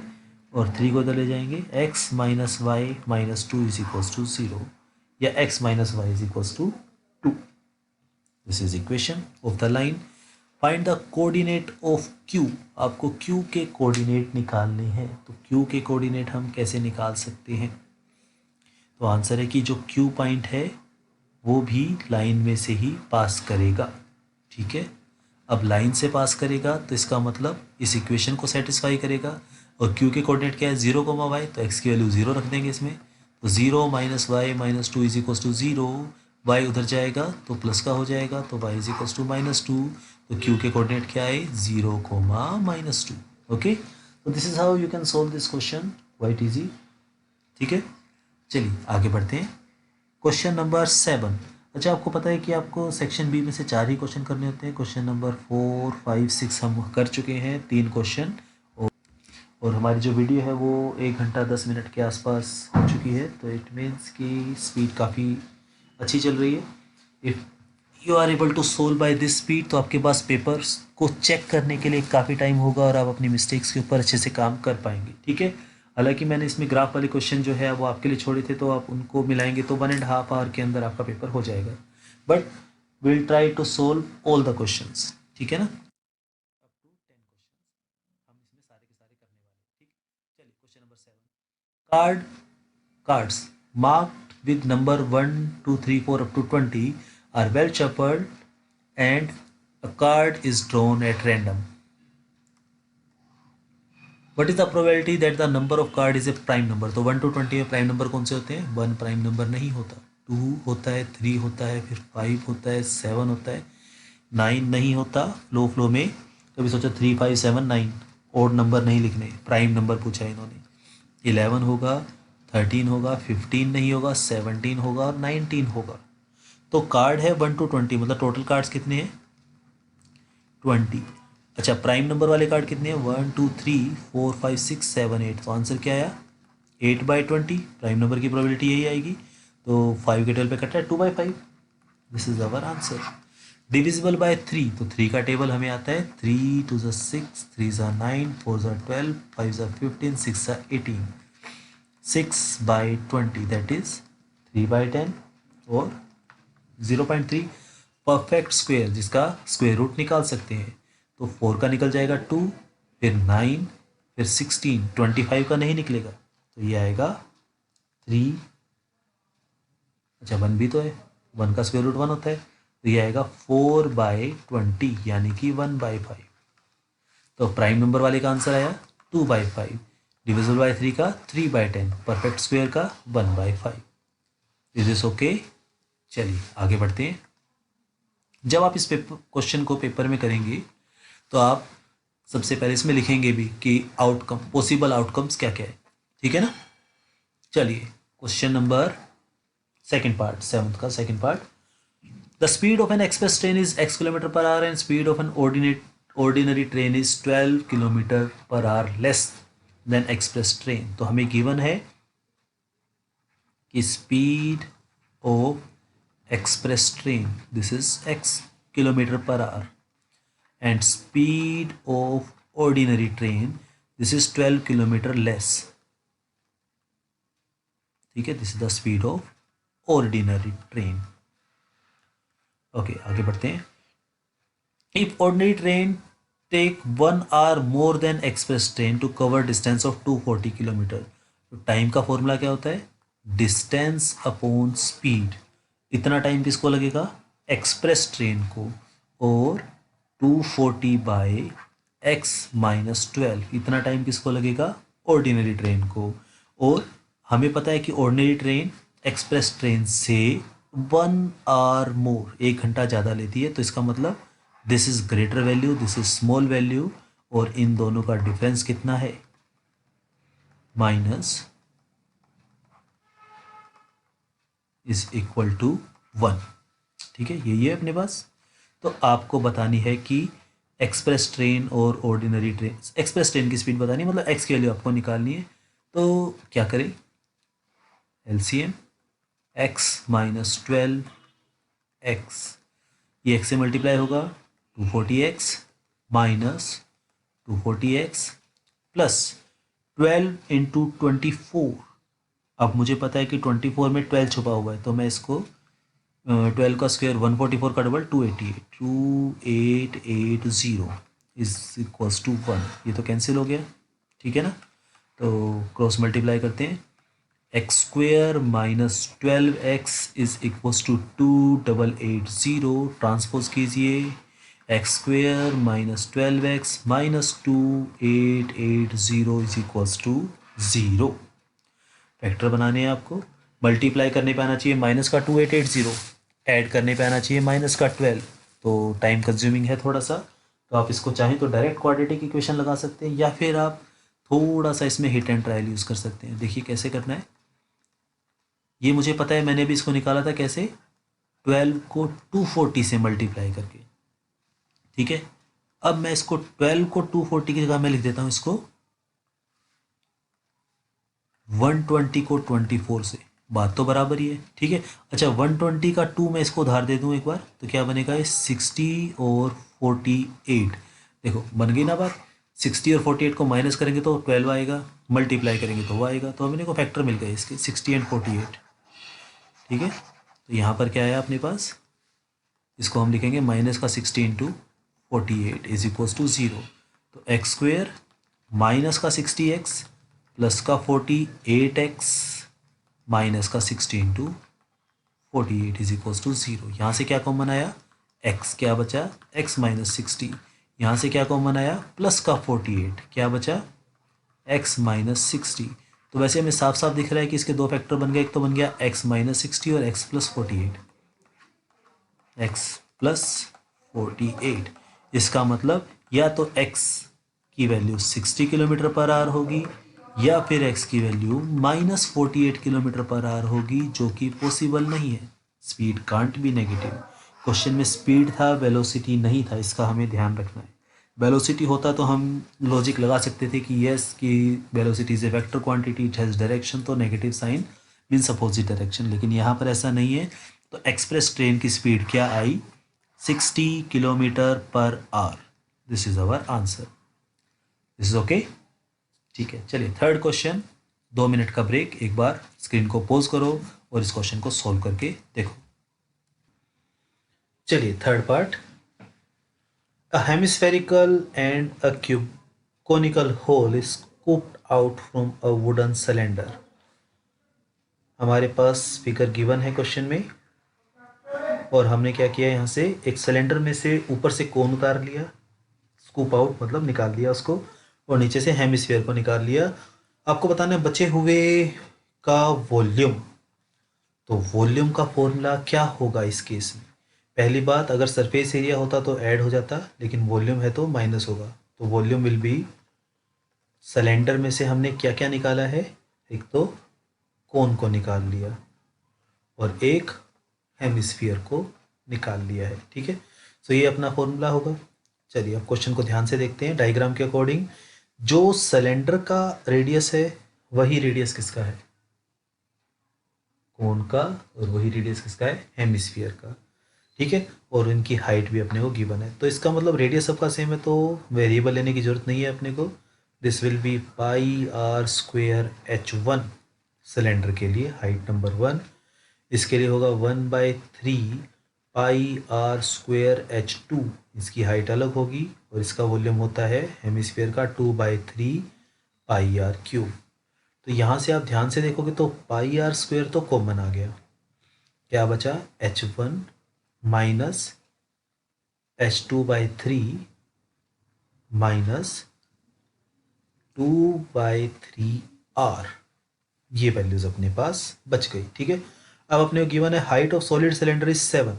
और 3 को उधर ले जाएंगे, x minus y minus 2 is equals to 0, या x minus y is equals to 2। This is equation of the line. Find the coordinate of q। आपको q के कोऑर्डिनेट निकालने हैं, तो q के कोऑर्डिनेट हम कैसे निकाल सकते हैं। तो आंसर है कि जो q पॉइंट है वो भी लाइन में से ही पास करेगा। ठीक है, अब लाइन से पास करेगा तो इसका मतलब इस इक्वेशन को सेटिस्फाई करेगा। और q के कोऑर्डिनेट क्या है 0,y, तो x की वैल्यू 0 रख देंगे इसमें। तो 0 minus y minus 2 is equals to 0, y उधर जाएगा तो प्लस का हो जाएगा, तो y इज इक्वल्स टू -2। तो q के कोऑर्डिनेट क्या है 0, -2। ओके, तो this is how you can solve this question, quite easy. ठीक है, चलिए आगे बढ़ते हैं। Question number 7। अच्छा, आपको पता है कि आपको सेक्शन बी में से 4 ही क्वेश्चन करने होते हैं। क्वेश्चन नंबर 4 5 6 हम कर चुके हैं, 3 क्वेश्चन, और हमारी जो वीडियो है वो 1 घंटा 10 मिनट के आसपास हो चुकी है। तो इट मीन्स कि स्पीड काफ़ी अच्छी चल रही है। If you are able to solve by this speed, तो आपके पास पेपर्स को चेक करने के लिए काफ़ी टाइम होगा और आप अपनी मिस्टेक्स के ऊपर अच्छे से काम कर पाएंगे। ठीक है, हालांकि मैंने इसमें ग्राफ वाले क्वेश्चन जो है वो आपके लिए छोड़े थे, तो आप उनको मिलाएंगे तो 1.5 आवर के अंदर आपका पेपर हो जाएगा। But will try to solve all the questions. ठीक है ना, अप टू 10 क्वेश्चन हम इसमें सारे के सारे करने वाले हैं। ठीक, चलिए question number 7। Cards marked with number 1 2 3 4 up to 20 are well shuffled and a card is drawn at random. What is the probability that the number of card is a prime number? तो 1 to 20 में prime number कौन से होते हैं, 1 prime number नहीं होता, 2 होता है, 3 होता है, फिर 5 होता है, 7 होता है, 9 नहीं होता। फ्लो में कभी सोचा 3 5 7 9 ओड नंबर नहीं लिखने, प्राइम नंबर पूछा है इन्होंने। 11 होगा, 13 होगा, 15 नहीं होगा, 17 होगा और 19 होगा। तो कार्ड है 1 to 20, मतलब टोटल कार्ड्स कितने हैं 20। अच्छा, प्राइम नंबर वाले कार्ड कितने हैं 1 2 3 4 5 6 7 8। तो आंसर क्या आया 8/20। प्राइम नंबर की प्रोबेबिलिटी यही आएगी। तो 5 के 12 पे कट रहा है 2/5। This is our answer. Divisible by 3, तो 3 का टेबल हमें आता है 3 2 ज़ा 6, 3 ज़ा 9, 4 ज़ा 12, 5 ज़ा 15, 6 ज़ा 18, 6/20 दैट इज 3/10 और 0.3। परफेक्ट स्क्वायर जिसका स्क्वायर रूट निकाल सकते हैं, तो 4 का निकल जाएगा 2, फिर 9, फिर 16, 25 का नहीं निकलेगा, तो ये आएगा 3। अच्छा 1 भी तो है, 1 का स्क्वायर रूट 1 होता है, तो ये आएगा 4/20 यानी कि 1/5। तो प्राइम नंबर वाले का आंसर आया 2/5, डिविजिबल बाय 3 का 3/10, परफेक्ट स्क्वायर का 1/5। Is this okay? चलिए आगे बढ़ते हैं। जब आप इस पेपर क्वेश्चन को पेपर में करेंगे तो आप सबसे पहले इसमें लिखेंगे भी कि आउटकम, पॉसिबल आउटकम्स क्या क्या है, ठीक है ना। चलिए question number second part, 7th का second part. The speed of N express train is x km/h and speed of an ordinary train is 12 km/h less than express train. तो हमें गिवन है कि speed of express train, this is x km/h, and speed of ordinary train, this is 12 km less, ठीक है। This is the speed of ordinary train. Okay आगे बढ़ते हैं। If ordinary train take 1 hour more than express train to cover distance of 240 kilometre, तो time का formula क्या होता है, डिस्टेंस अपॉन स्पीड। इतना टाइम किसको लगेगा, एक्सप्रेस ट्रेन को, और 240/x-12 इतना टाइम किसको लगेगा, ऑर्डिनरी ट्रेन को। और हमें पता है कि ऑर्डिनरी ट्रेन एक्सप्रेस ट्रेन से 1 hour मोर, 1 घंटा ज़्यादा लेती है, तो इसका मतलब this is greater value, this is small value, और इन दोनों का डिफरेंस कितना है, माइनस इज इक्वल टू 1, ठीक है। ये अपने पास। तो आपको बतानी है कि एक्सप्रेस ट्रेन और ऑर्डिनरी ट्रेन, एक्सप्रेस ट्रेन की स्पीड बतानी है, मतलब एक्स की वैल्यू आपको निकालनी है। तो क्या करें, एलसीएम x-12 x, ये x से मल्टीप्लाई होगा 240x minus 240x plus 12 into 24। अब मुझे पता है कि 24 में 12 छुपा हुआ है, तो मैं इसको 12 का स्क्वायर 144 का डबल 2880 इज इक्वल्स टू 1। ये तो कैंसिल हो गया, ठीक है ना। तो क्रॉस मल्टीप्लाई करते हैं, x² minus 12x is equals to 2880, transpose कीजिए, x² minus 12x minus 2880 is equals to 0। Factor बनाने हैं आपको, मल्टीप्लाई करने पे आना चाहिए माइनस का 2880, ऐड करने पे आना चाहिए माइनस का 12, तो टाइम कंज्यूमिंग है थोड़ा सा। तो आप इसको चाहें तो डायरेक्ट क्वाड्रेटिक इक्वेशन लगा सकते हैं, या फिर आप थोड़ा सा इसमें हिट एंड ट्रायल यूज़ कर सकते हैं। देखिए कैसे करना है, ये मुझे पता है, मैंने भी इसको निकाला था कैसे, 12 को 240 से मल्टीप्लाई करके, ठीक है। अब मैं इसको 12 को 240 की जगह मैं लिख देता हूँ इसको 120 को 24 से, बात तो बराबर ही है, ठीक है। अच्छा 120 का 2 मैं इसको उधार दे दूं एक बार, तो क्या बनेगा, ये 60 और 48, देखो बन गई ना बात। 60 और 48 को माइनस करेंगे तो 12 आएगा, मल्टीप्लाई करेंगे तो वो आएगा, तो हमें को फैक्टर मिल गए इसके 60 एंड 48, ठीक है। तो यहाँ पर क्या आया अपने पास, इसको हम लिखेंगे माइनस का 60 इंटू 48 इज इक्वल्स टू 0। तो x² माइनस का 60x प्लस का 48x माइनस का 60 इंटू 48 इज इक्वल्स टू 0। यहाँ से क्या कॉमन आया, x क्या बचा, x माइनस 60, यहाँ से क्या कॉमन आया, प्लस का 48 क्या बचा, x माइनस 60। तो वैसे हमें साफ साफ दिख रहा है कि इसके दो फैक्टर बन गए, एक तो बन गया x माइनस 60 और x प्लस 48, x प्लस 48। इसका मतलब या तो x की वैल्यू 60 km/h होगी, या फिर x की वैल्यू माइनस 48 km/h होगी, जो कि पॉसिबल नहीं है। Speed can't be negative. Question में स्पीड था, वेलोसिटी नहीं था, इसका हमें ध्यान रखना है। वेलोसिटी होता तो हम लॉजिक लगा सकते थे कि यस कि velocity is a vector quantity, it has direction, तो negative sign means opposite direction, लेकिन यहाँ पर ऐसा नहीं है। तो एक्सप्रेस ट्रेन की स्पीड क्या आई, 60 kilometre per hour. This is our answer. This is okay. ठीक है, चलिए थर्ड क्वेश्चन। 2 मिनट का ब्रेक, एक बार स्क्रीन को पॉज करो और इस क्वेश्चन को सॉल्व करके देखो। चलिए third part. A hemispherical and a conical hole is scooped out from a wooden cylinder. हमारे पास फिगर गिवन है क्वेश्चन में, और हमने क्या किया, यहाँ से एक सिलेंडर में से ऊपर से कोन उतार लिया, स्कूप आउट मतलब निकाल लिया उसको, और नीचे से हेमिस्फीयर को निकाल लिया। आपको बताना है बचे हुए का वॉल्यूम। तो वॉल्यूम का फॉर्मूला क्या होगा इस केस में? पहली बात, अगर सरफेस एरिया होता तो ऐड हो जाता, लेकिन वॉल्यूम है तो माइनस होगा। तो वॉल्यूम विल बी, सिलेंडर में से हमने क्या क्या निकाला है, एक तो कोन को निकाल लिया और एक हेमिस्फीयर को निकाल लिया है। ठीक है, तो ये अपना फॉर्मूला होगा। चलिए अब क्वेश्चन को ध्यान से देखते हैं। डायग्राम के अकॉर्डिंग जो सिलेंडर का रेडियस है वही रेडियस किसका है, कोन का, और वही रेडियस किसका है, हेमिस्फीयर का। ठीक है, और इनकी हाइट भी अपने को गिवन है, तो इसका मतलब रेडियस सबका सेम है, तो वेरिएबल लेने की जरूरत नहीं है अपने को। This will be pi r square H1 cylinder के लिए, हाइट नंबर 1। इसके लिए होगा 1/3 पाई आर स्क्वेयर H2, इसकी हाइट अलग होगी, और इसका वॉल्यूम होता है हेमिस्फीयर का 2/3 पाई आर क्यूब। तो यहाँ से आप ध्यान से देखोगे तो पाई आर स्क्वेयर तो कॉमन आ गया, क्या बचा, H1 minus H2/3 minus 2/3R, ये वैल्यूज अपने पास बच गई। ठीक है, अब अपने को गिवन है height of solid cylinder is 7,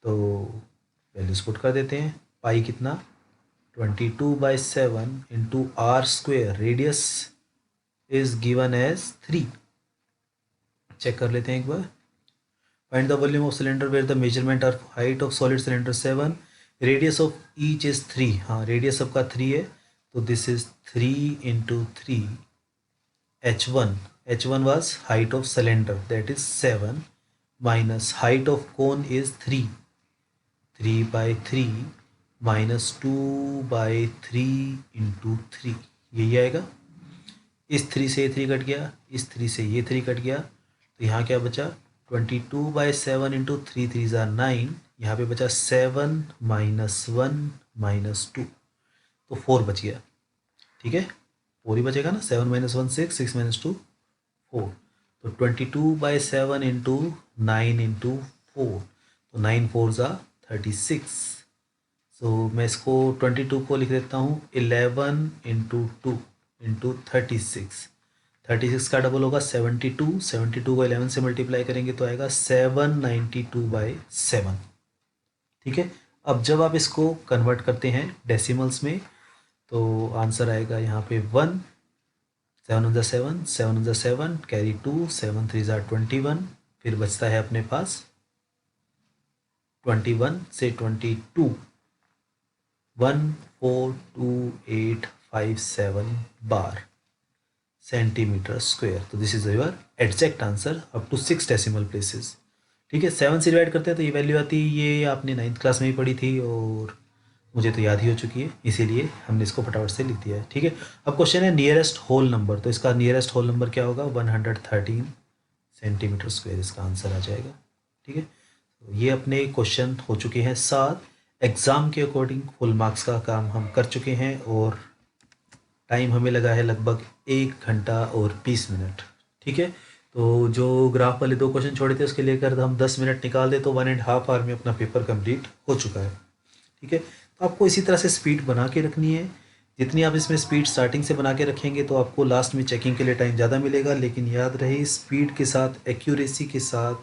तो वैल्यूज पुट कर देते हैं। पाई कितना, 22/7 into r square, radius is given as 3। चेक कर लेते हैं एक बार। Find the volume of cylinder where the measurement are height of solid cylinder 7, radius of each is 3। हाँ, रेडियस सबका 3 है, तो this is 3 into 3 H1 was height of cylinder, that is 7, minus height of cone is 3/3 minus 2/3 into 3, यही आएगा। इस 3 से ये 3 cut गया, इस 3 से ये 3 कट गया, तो यहाँ क्या बचा, 22/7 इंटू 3 3 ज़ा 9, यहाँ पे बचा 7 माइनस 1 माइनस 2, तो 4 बच गया। ठीक है, 4 ही बचेगा ना, 7 माइनस 1 6, 6 माइनस 2 4, तो 22/7 इंटू 9 इंटू 4, तो 9 4 ज़ा 36। सो मैं इसको 22 को लिख देता हूँ 11 इंटू 2 इंटू 36 का डबल होगा 72, 72 को 11 से मल्टीप्लाई करेंगे तो आएगा 792/7। ठीक है, अब जब आप इसको कन्वर्ट करते हैं डेसिमल्स में तो आंसर आएगा यहाँ पे 1, 7 × 7, 7 × 7 कैरी 2, 7 3 ज़ा 21, फिर बचता है अपने पास 21 से 22, 142,857 बार सेंटीमीटर स्क्वायर। तो this is your exact answer up to 6 decimal places. ठीक है, 7 से डिवाइड करते हैं तो ये वैल्यू आती है, ये आपने 9th क्लास में ही पढ़ी थी और मुझे तो याद ही हो चुकी है, इसीलिए हमने इसको फटाफट से लिख दिया है। ठीक है, अब क्वेश्चन है नियरेस्ट होल नंबर, तो इसका नियरेस्ट होल नंबर क्या होगा, 113 सेंटीमीटर स्क्वायर इसका आंसर आ जाएगा। ठीक है, तो ये अपने क्वेश्चन हो चुके हैं 7। एग्ज़ाम के अकॉर्डिंग फुल मार्क्स का काम हम कर चुके हैं और टाइम हमें लगा है लगभग 1 घंटा और 20 मिनट। ठीक है, तो जो ग्राफ वाले 2 क्वेश्चन छोड़े थे उसके लेकर हम 10 मिनट निकाल दे तो 1.5 आवर में अपना पेपर कंप्लीट हो चुका है। ठीक है, तो आपको इसी तरह से स्पीड बना के रखनी है। जितनी आप इसमें स्पीड स्टार्टिंग से बना के रखेंगे तो आपको लास्ट में चेकिंग के लिए टाइम ज़्यादा मिलेगा, लेकिन याद रहे स्पीड के साथ एक्यूरेसी के साथ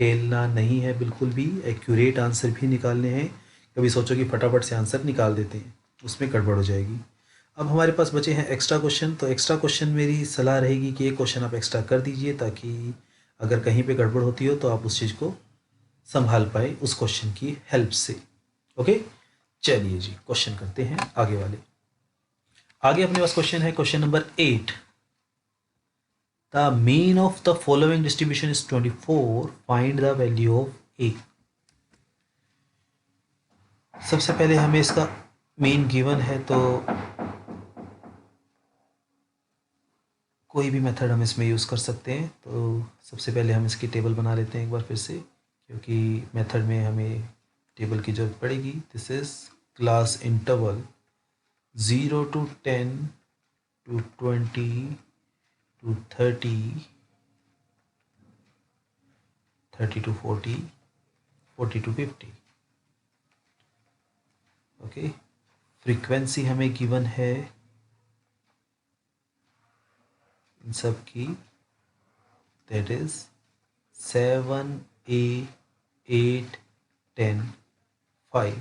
खेलना नहीं है बिल्कुल भी। एक्यूरेट आंसर भी निकालने हैं, कभी सोचो कि फटाफट से आंसर निकाल देते हैं, उसमें गड़बड़ हो जाएगी। अब हमारे पास बचे हैं एक्स्ट्रा क्वेश्चन, तो एक्स्ट्रा क्वेश्चन मेरी सलाह रहेगी कि एक क्वेश्चन आप एक्स्ट्रा कर दीजिए ताकि अगर कहीं पे गड़बड़ होती हो तो आप उस चीज़ को संभाल पाए उस क्वेश्चन की हेल्प से। ओके, चलिए जी क्वेश्चन करते हैं आगे वाले। आगे अपने पास क्वेश्चन है question number 8। The mean of the following distribution is 24, find the value of A. सबसे पहले हमें इसका मीन गिवन है, तो कोई भी मेथड हम इसमें यूज़ कर सकते हैं। तो सबसे पहले हम इसकी टेबल बना लेते हैं एक बार फिर से, क्योंकि मेथड में हमें टेबल की ज़रूरत पड़ेगी। This is class interval 0 to 10 to 20 to 30, 30 to 40, 40 to 50। Okay, frequency हमें गिवन है इन सब की, दैट इज 7, 8, 10, 5,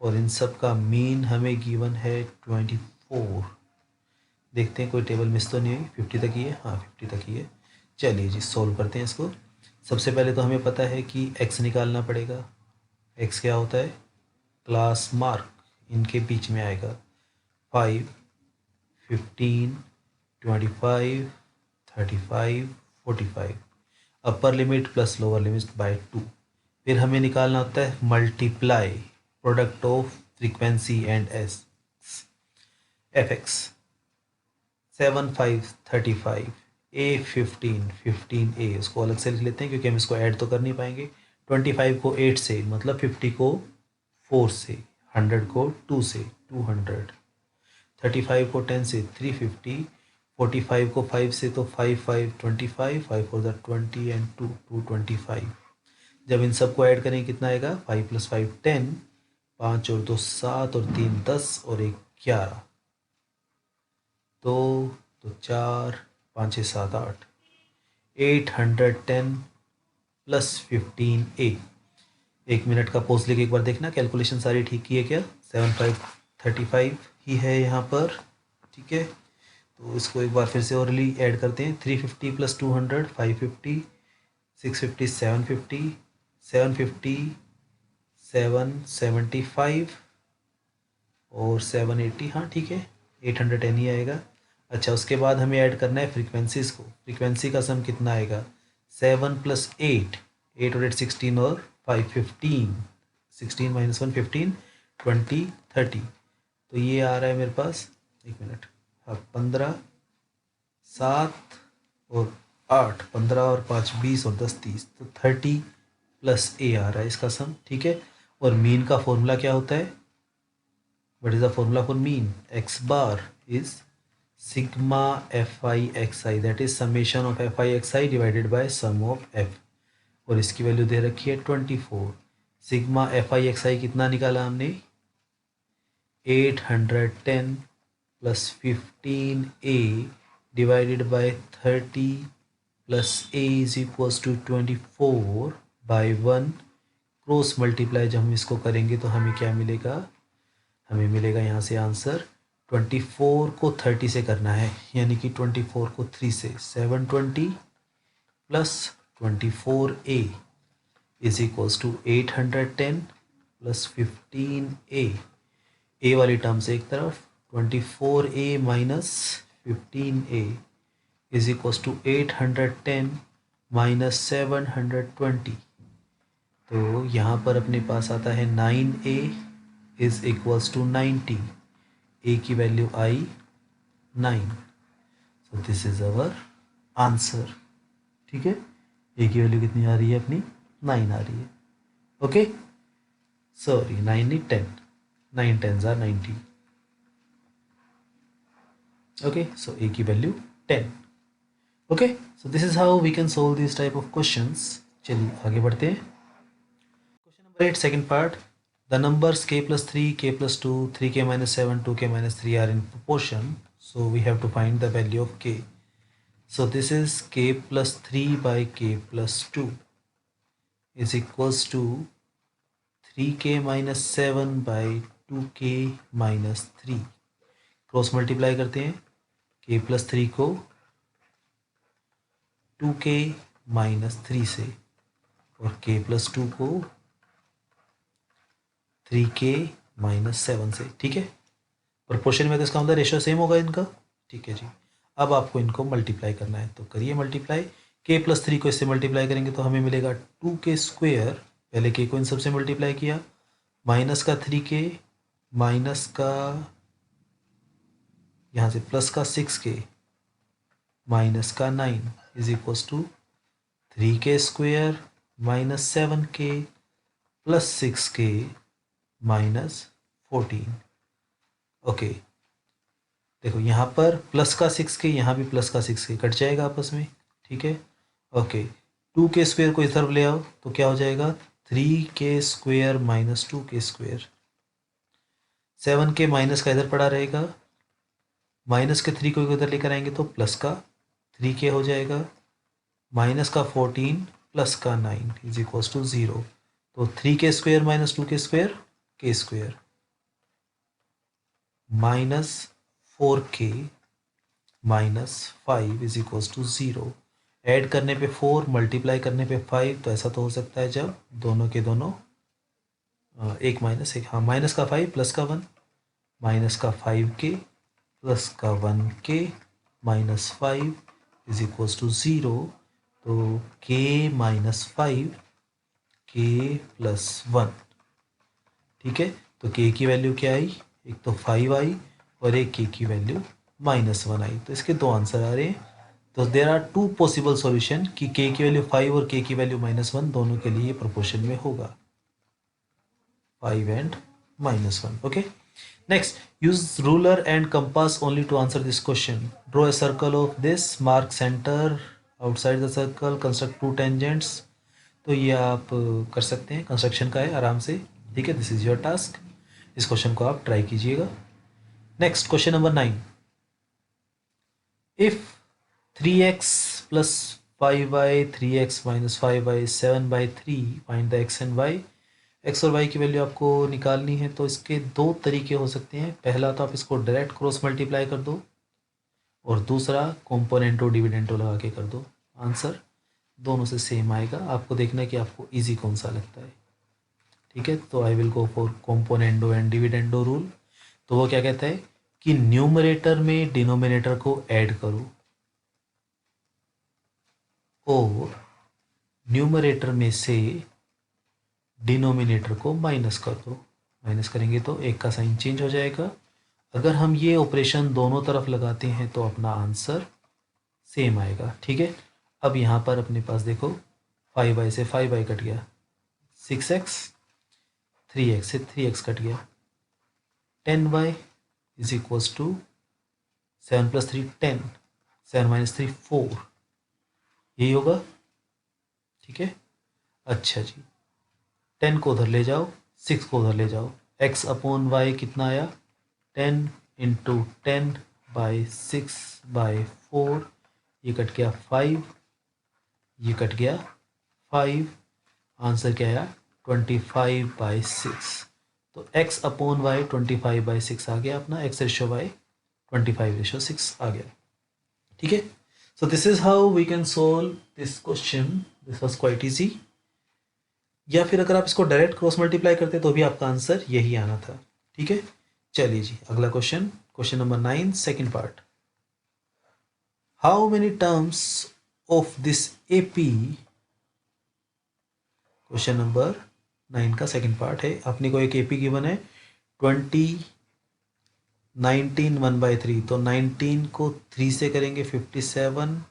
और इन सब का मीन हमें गिवन है 24। देखते हैं कोई टेबल मिस तो नहीं हुई। 50 तक ही है, हाँ 50 तक ही है। चलिए जी, सोल्व करते हैं इसको। सबसे पहले तो हमें पता है कि x निकालना पड़ेगा। x क्या होता है? क्लास मार्क, इनके बीच में आएगा। 5, 15, 25, 35, 45, upper limit plus lower limit by 2। फिर हमें निकालना होता है multiply product of frequency and f x. 7, 5, 35, ए 15, 15 ए, उसको अलग से लिख लेते हैं क्योंकि हम इसको ऐड तो कर नहीं पाएंगे। 25 को 8 से, मतलब 50 को 4 से, 100 को 2 से, 200, 35 को 10 से 350, 45 को 5 से तो 5, 5, 25, 5 for the 20 एंड 2, 225। जब इन सबको ऐड करें कितना आएगा? 5 + 5 10, 5 और 2 7 और 3 10 और 1 11, 2 तो 4, 5 6 7 8, 810 प्लस 15 ए। 1 मिनट का पॉज लेके एक बार देखना कैलकुलेशन सारी ठीक की है क्या? 7, 5, 35 ही है यहाँ पर, ठीक है। तो इसको एक बार फिर से औरली ऐड करते हैं। 350 + 200 550, 650 750, 750 775 और 780, हाँ ठीक है, 810 ही आएगा। अच्छा, उसके बाद हमें ऐड करना है फ्रीक्वेंसीज़ को। फ्रीक्वेंसी का सम कितना आएगा? 7 + 8, 8 और 8 16 और 5 15, 16 - 1 15, 20 30। तो ये आ रहा है मेरे पास, 1 मिनट, हाँ 15, 7 और 8, 15 और 5 20 और 10 30, तो 30 + ए आ रहा है इसका सम, ठीक है। और मीन का फॉर्मूला क्या होता है? What is the formula for mean? x bar is sigma fi xi, that is summation of fi xi divided by sum of f। और इसकी वैल्यू दे रखी है 24। सिग्मा fi xi कितना निकाला हमने? 810 + 15a divided by 30 + a is equals to 24/1। Cross multiply जब हम इसको करेंगे तो हमें क्या मिलेगा? हमें मिलेगा यहाँ से आंसर 24 को 30 से करना है, यानी कि 24 को 3 से 720 + 24a is equals to 810 + 15a। ए वाली टर्म से एक तरफ, 24a - 15a is equals to 810 - 720। तो यहाँ पर अपने पास आता है 9a इज इक्वल्स टू 90। ए की value I 9। So this is our answer, ठीक है। ए की वैल्यू कितनी आ रही है अपनी? 9 आ रही है। ओके, सॉरी 9 नहीं 10, 9 10s are 90। Okay, so a की value 10। Okay, so this is how we can solve this type of questions. चलिए आगे बढ़ते हैं। Question number 8, second part. The numbers k + 3, k + 2, 3k - 7, 2k - 3 are in proportion. So we have to find the value of k. So this is k + 3 by k + 2 is equals to 3k - 7 by 2k - 3। Cross multiply करते हैं k + 3 को 2k - 3 से और k + 2 को 3k - 7 से, ठीक है। Proportion में तो इसका मतलब रेशियो सेम होगा इनका, ठीक है जी। अब आपको इनको मल्टीप्लाई करना है, तो करिए मल्टीप्लाई। k + 3 को इससे मल्टीप्लाई करेंगे तो हमें मिलेगा 2k²। पहले k को इन सबसे मल्टीप्लाई किया माइनस का 3k माइनस का यहाँ से प्लस का 6k माइनस का 9 is equals to 3k square minus 7k plus 6k minus 14। Okay, देखो यहाँ पर प्लस का 6k, यहाँ भी प्लस का 6k कट जाएगा आपस में, ठीक है। ओके, 2k स्क्वेयर को इस तरफ ले आओ तो क्या हो जाएगा, 3k square minus 2k square. 7k minus का इधर पड़ा रहेगा, माइनस के 3 को इधर लेकर आएंगे तो प्लस का 3k हो जाएगा, माइनस का 14 प्लस का 9 इज इक्वल्स टू 0। तो 3k square minus 2k square k square minus 4k minus 5 is equals to 0। Add करने पे 4, मल्टीप्लाई करने पे 5, तो ऐसा तो हो सकता है जब दोनों के दोनों एक माइनस एक, हाँ, माइनस का 5 प्लस का 1, माइनस का 5k प्लस का 1k minus 5 is equals to 0। तो k माइनस 5 k प्लस 1, ठीक है। तो k की वैल्यू क्या आई, एक तो 5 आई और एक k की वैल्यू माइनस 1 आई। तो इसके दो आंसर आ रहे हैं। तो there are two possible solution कि k की वैल्यू 5 और k की वैल्यू माइनस 1 दोनों के लिए प्रोपोर्शन में होगा, 5 and minus 1। Okay, next, use ruler and compass only to answer this question. Draw a circle of this, mark center, outside the circle construct two tangents. तो ये आप कर सकते हैं, कंस्ट्रक्शन का है आराम से, ठीक है। दिस इज योर टास्क, इस क्वेश्चन को आप ट्राई कीजिएगा। Next question number 9, if 3x plus 5y 3x minus 5y 7/3 find the x and y। X और वाई की वैल्यू आपको निकालनी है, तो इसके दो तरीके हो सकते हैं। पहला तो आप इसको डायरेक्ट क्रॉस मल्टीप्लाई कर दो और दूसरा कॉम्पोनेंटो डिविडेंटो लगा के कर दो, आंसर दोनों से सेम आएगा। आपको देखना है कि आपको इजी कौन सा लगता है, ठीक है। तो I will go for componendo and dividendo rule. तो वो क्या कहता है कि न्यूमरेटर में डिनोमिनेटर को ऐड करो और न्यूमरेटर में से डिनोमिनेटर को माइनस कर दो। माइनस करेंगे तो एक का साइन चेंज हो जाएगा। अगर हम ये ऑपरेशन दोनों तरफ लगाते हैं तो अपना आंसर सेम आएगा, ठीक है। अब यहाँ पर अपने पास देखो 5y से 5y कट गया, 6x, 3x से 3x कट गया, 10y is equals to 7 plus 3 10, 7 minus 3 4, यही होगा, ठीक है। अच्छा जी, 10 को उधर ले जाओ, 6 को उधर ले जाओ, x अपॉन वाई कितना आया, 10 इंटू 10/6/4, ये कट गया 5, ये कट गया 5, आंसर क्या आया 25/6। तो x अपॉन वाई 25/6 आ गया अपना, x रेशो वाई 25/6 आ गया, ठीक है। So this is how we can solve this question, this was quite easy. या फिर अगर आप इसको डायरेक्ट क्रॉस मल्टीप्लाई करते तो भी आपका आंसर यही आना था, ठीक है। चलिए जी, अगला question, question number 9 second part. How many terms of this AP, question number 9 का सेकंड पार्ट है। अपने को एक एपी गिवन है 20 19 1/3, तो 19 को 3 से करेंगे 57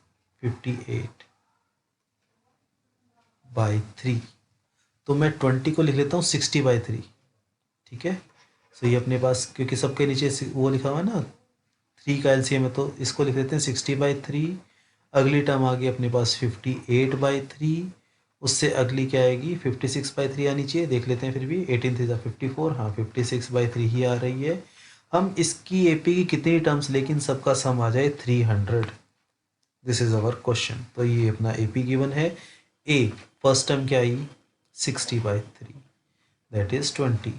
58/3, तो मैं 20 को लिख लेता हूँ 60/3, ठीक है। सो ये अपने पास, क्योंकि सबके नीचे वो लिखा हुआ है ना 3 का एलसीएम है, तो इसको लिख लेते हैं 60/3। अगली टर्म आ गई अपने पास 58/3, उससे अगली क्या आएगी 56/3 आनी चाहिए, देख लेते हैं फिर भी, 18 3 54, हाँ 56/3 ही आ रही है। हम इसकी एपी की कितनी टर्म्स, लेकिन सबका सम आ जाए 300, दिस इज अवर क्वेश्चन। तो ये अपना एपी गिवन है। ए फर्स्ट टर्म क्या आई 60/3, दैट इज 20।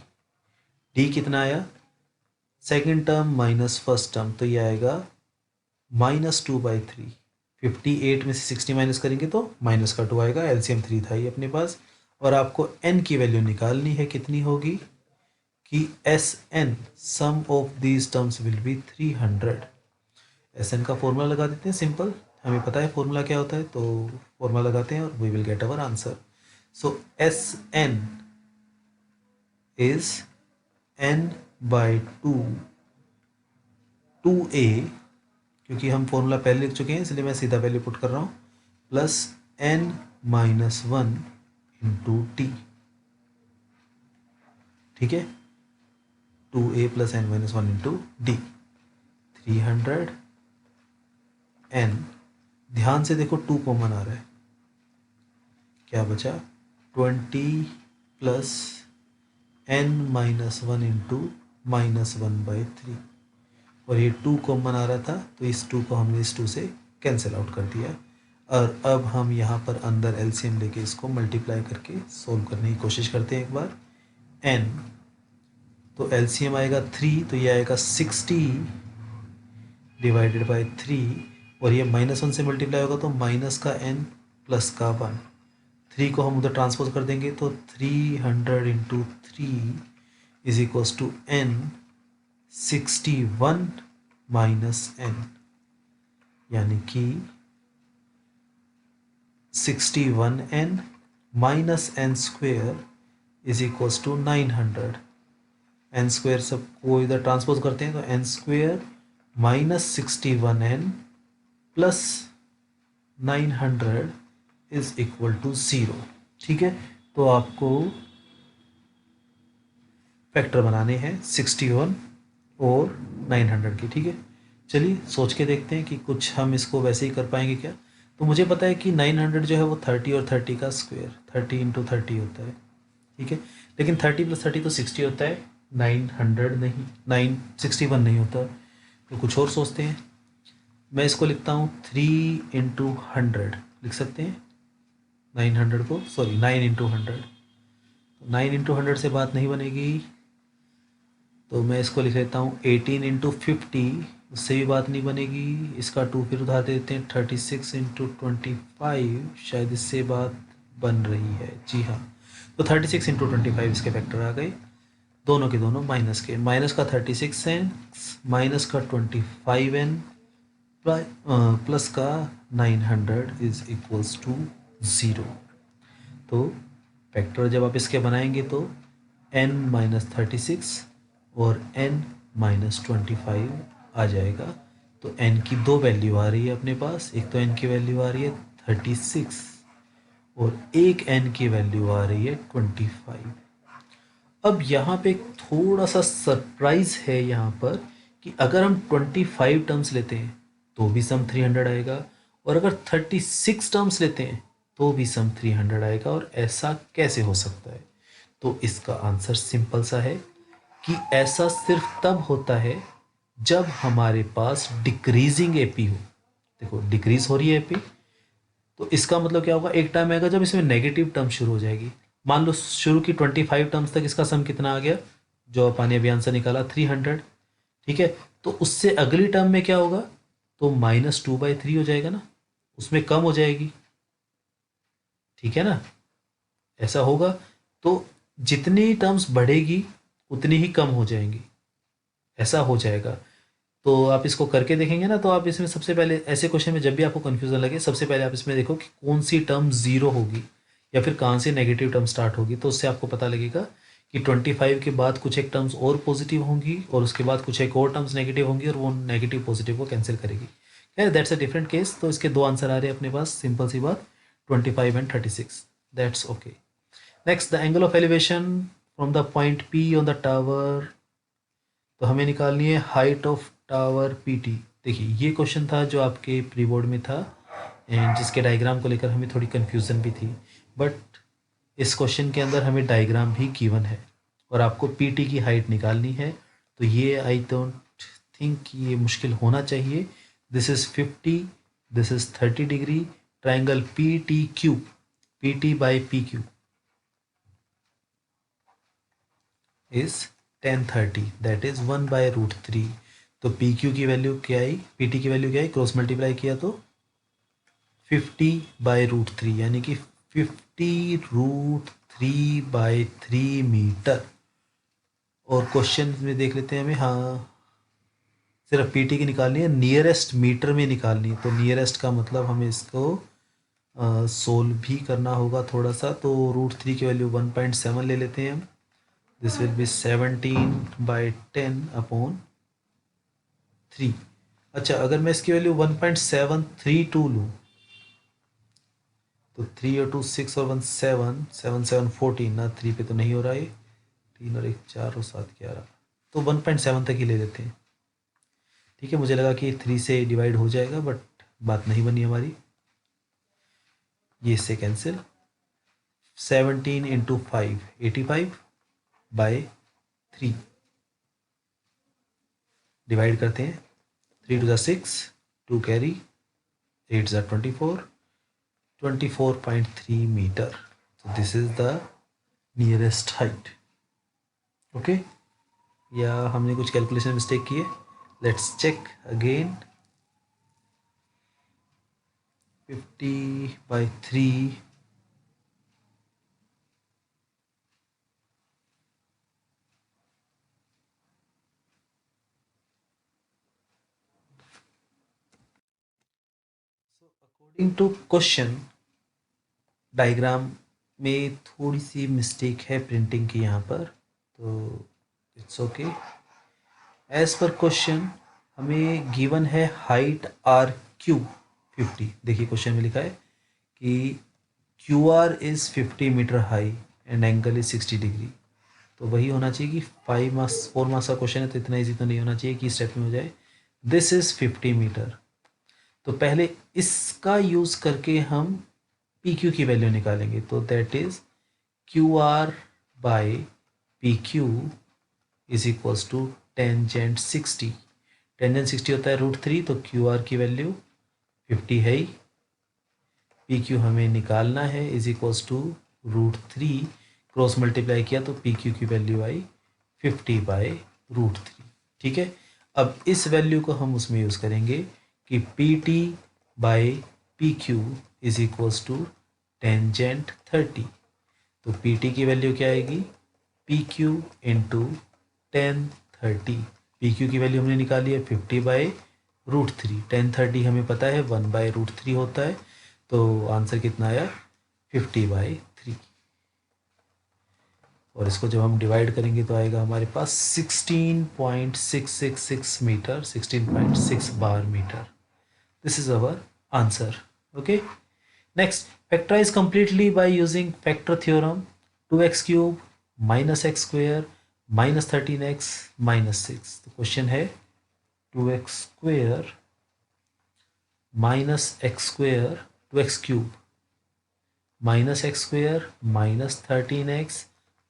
डी कितना आया, second term minus first term, तो ये आएगा -2/3। 58 में से 60 माइनस करेंगे तो माइनस का 2 आएगा, एलसीएम 3 था ये अपने पास। और आपको एन की वैल्यू निकालनी है, कितनी होगी कि S N sum of these terms will be 300। S N का फॉर्मूला लगा देते हैं, सिंपल, हमें पता है फॉर्मूला क्या होता है, तो फॉर्मूला लगाते हैं और we will get our answer. So S N is n/2 2a, क्योंकि हम फॉर्मूला पहले लिख चुके हैं इसलिए मैं सीधा वैल्यू पुट कर रहा हूँ, प्लस n-1 इंटू टी। ठीक है, 2a plus n-1 into D, 300 n। ध्यान से देखो 2 कॉमन आ रहा है, क्या बचा 20 प्लस n-1 इंटू -1/3, और ये 2 कॉमन आ रहा था तो इस 2 को हमने इस 2 से कैंसिल आउट कर दिया। और अब हम यहाँ पर अंदर एलसीएम लेके इसको मल्टीप्लाई करके सोल्व करने की कोशिश करते हैं एक बार। n तो एलसीएम आएगा 3, तो ये आएगा 60 डिवाइडेड बाई 3, और ये -1 से मल्टीप्लाई होगा तो माइनस का n प्लस का 1। 3 को हम उधर ट्रांसपोज कर देंगे तो 300 into 3 is equals to n 61 minus n, यानी कि 61n minus n square is equals to 900। n square सबको इधर ट्रांसपोज करते हैं तो n square minus 61n plus 900 is equal to 0। ठीक है, तो आपको फैक्टर बनाने हैं 61 और 900 की। ठीक है, चलिए सोच के देखते हैं कि कुछ हम इसको वैसे ही कर पाएंगे क्या। तो मुझे पता है कि 900 जो है वो 30 और 30 का स्क्वायर 30 इंटू 30 होता है। ठीक है, लेकिन 30 प्लस 30 तो 60 होता है, 900 नहीं, 961 नहीं होता। तो कुछ और सोचते हैं, मैं इसको लिखता हूँ 3 इंटू 100 लिख सकते हैं 900 को, सॉरी 9 इंटू 100। 9 इंटू 100 से बात नहीं बनेगी, तो मैं इसको लिख लेता हूँ 18 इंटू 50, उससे भी बात नहीं बनेगी। इसका 2 फिर उधार दे देते हैं 36 इंटू 25, शायद इससे बात बन रही है। जी हाँ, तो 36 इंटू 25 इसके फैक्टर आ गए, दोनों के दोनों माइनस के, माइनस का 36n माइनस का 25n प्लस का 900 इज इक्वल्स टू 0। तो फैक्टर जब आप इसके बनाएंगे तो n माइनस 36 और n माइनस 25 आ जाएगा। तो n की 2 वैल्यू आ रही है अपने पास, एक तो n की वैल्यू आ रही है 36 और एक n की वैल्यू आ रही है 25। अब यहाँ पे एक थोड़ा सा सरप्राइज है यहाँ पर कि अगर हम 25 टर्म्स लेते हैं तो भी सम 300 आएगा, और अगर 36 टर्म्स लेते हैं तो भी सम 300 आएगा। और ऐसा कैसे हो सकता है? तो इसका आंसर सिंपल सा है कि ऐसा सिर्फ तब होता है जब हमारे पास डिक्रीजिंग एपी हो। देखो डिक्रीज हो रही है एपी, तो इसका मतलब क्या होगा, एक टाइम आएगा जब इसमें नेगेटिव टर्म शुरू हो जाएगी। मान लो शुरू की 25 टर्म्स तक इसका सम कितना आ गया, जो अपन ने अभी आंसर निकाला 300। ठीक है, तो उससे अगली टर्म में क्या होगा, तो -2/3 हो जाएगा ना, उसमें कम हो जाएगी। ठीक है ना, ऐसा होगा। तो जितनी टर्म्स बढ़ेगी उतनी ही कम हो जाएंगी, ऐसा हो जाएगा। तो आप इसको करके देखेंगे ना, तो आप इसमें सबसे पहले ऐसे क्वेश्चन में जब भी आपको कन्फ्यूजन लगे, सबसे पहले आप इसमें देखो कि कौन सी टर्म जीरो होगी या फिर कहाँ से नेगेटिव टर्म स्टार्ट होगी। तो उससे आपको पता लगेगा कि 25 के बाद कुछ एक टर्म्स और पॉजिटिव होंगी और उसके बाद कुछ एक और टर्म्स नेगेटिव होंगी और वो नेगेटिव पॉजिटिव को कैंसिल करेगी। खैर दैट्स अ डिफरेंट केस। तो इसके 2 आंसर आ रहे हैं अपने पास, सिंपल सी बात, 25 and 36। That's okay. Next, the angle of elevation from the point P on the tower. तो हमें निकालनी है हाइट ऑफ टावर पीटी। देखिए ये क्वेश्चन था जो आपके प्री बोर्ड में था एंड जिसके डायग्राम को लेकर हमें थोड़ी कन्फ्यूज़न भी थी, बट इस क्वेश्चन के अंदर हमें डायग्राम भी गिवन है और आपको पीटी की हाइट निकालनी है। तो ये आई डोंट थिंक ये मुश्किल होना चाहिए। This is 50, this is 30 degree, triangle P T Q, P T by P Q is 1030, that is 1/√3। तो पी क्यू की वैल्यू क्या आई, पी टी की वैल्यू क्या आई, क्रॉस मल्टीप्लाई किया तो 50/√3, यानी कि 50√3/3 मीटर। और क्वेश्चन में देख लेते हैं हमें, हाँ सिर्फ पी टी की निकालनी है, नियरेस्ट मीटर में निकालनी है। तो नियरेस्ट का मतलब हमें इसको सोल्व भी करना होगा थोड़ा सा। तो √3 की वैल्यू 1.7 ले लेते हैं हम, दिस विल बी 17/10/3। अच्छा, अगर मैं इसकी वैल्यू 1.732 लूँ तो 3 और 2 6 और 1 7, 7 7 14 ना, 3 पे तो नहीं हो रहा है, 3 और 1 4 और 7 11, तो 1.7 तक ही ले लेते हैं। ठीक है, मुझे लगा कि 3 से डिवाइड हो जाएगा, बट बात नहीं बनी हमारी, ये इससे कैंसिल। 17 इंटू 5 85/3 डिवाइड करते हैं। 3 टू ज़ा 6, 2 कैरी, 8 ज़ा 24, 24.3 metre. So this is the nearest height. Okay, या हमने कुछ कैलकुलेशन मिस्टेक की है? Let's check again. 50/3 according to question, diagram में थोड़ी सी मिस्टेक है प्रिंटिंग की यहाँ पर, तो it's okay. As per question हमें गिवन है हाइट आर क्यू 50। देखिए क्वेश्चन में लिखा है कि Q R is 50 metre high and angle is 60 degree. तो वही होना चाहिए कि 5 मार्क्स 4 मार्क्स का क्वेश्चन है, तो इतना ईजी तो नहीं होना चाहिए कि स्टेप में हो जाए। This is 50 metre. तो पहले इसका यूज़ करके हम पी क्यू की वैल्यू निकालेंगे। तो that is Q R by P Q is equals to tangent 60। Tangent 60 होता है √3, तो क्यू आर की वैल्यू 50 है ही, पी क्यू हमें निकालना है, is equals to √3, cross multiply किया तो पी क्यू की वैल्यू आई 50/√3। ठीक है, अब इस वैल्यू को हम उसमें यूज़ करेंगे कि P T by P Q is equals to tangent 30। तो पी टी की वैल्यू क्या आएगी? P Q into tan 30। P Q की वैल्यू हमने निकाली है 50/√3। 1030 हमें पता है 1/√3 होता है, तो आंसर कितना आया? 50/3। और इसको जब हम डिवाइड करेंगे तो आएगा हमारे पास 16.666 metre, 16.6 bar metre. This is our answer. Okay, next, factorise completely by using factor theorem. 2x³ -x² -13x -6। तो क्वेश्चन है 2x² -x² 2x³ -x² -13x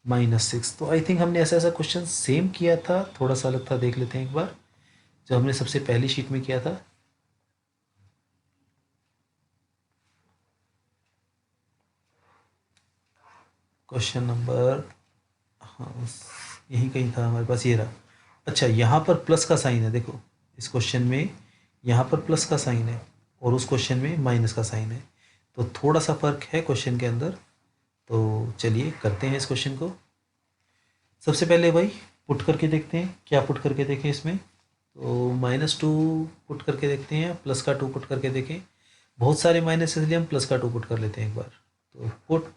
-6। तो आई थिंक हमने ऐसा ऐसा क्वेश्चन सेम किया था, थोड़ा सा अलग था, देख लेते हैं एक बार, जो हमने सबसे पहली शीट में किया था। क्वेश्चन नंबर, हाँ यही कहीं था हमारे पास, ये रहा। अच्छा, यहाँ पर प्लस का साइन है, देखो इस क्वेश्चन में यहाँ पर प्लस का साइन है और उस क्वेश्चन में माइनस का साइन है, तो थोड़ा सा फर्क है क्वेश्चन के अंदर। तो चलिए करते हैं इस क्वेश्चन को। सबसे पहले भाई पुट करके देखते हैं, क्या पुट करके देखें इसमें? तो -2 पुट करके देखते हैं, प्लस का 2 पुट करके देखें। बहुत सारे माइनस इसलिए हम प्लस का 2 पुट कर लेते हैं एक बार। तो put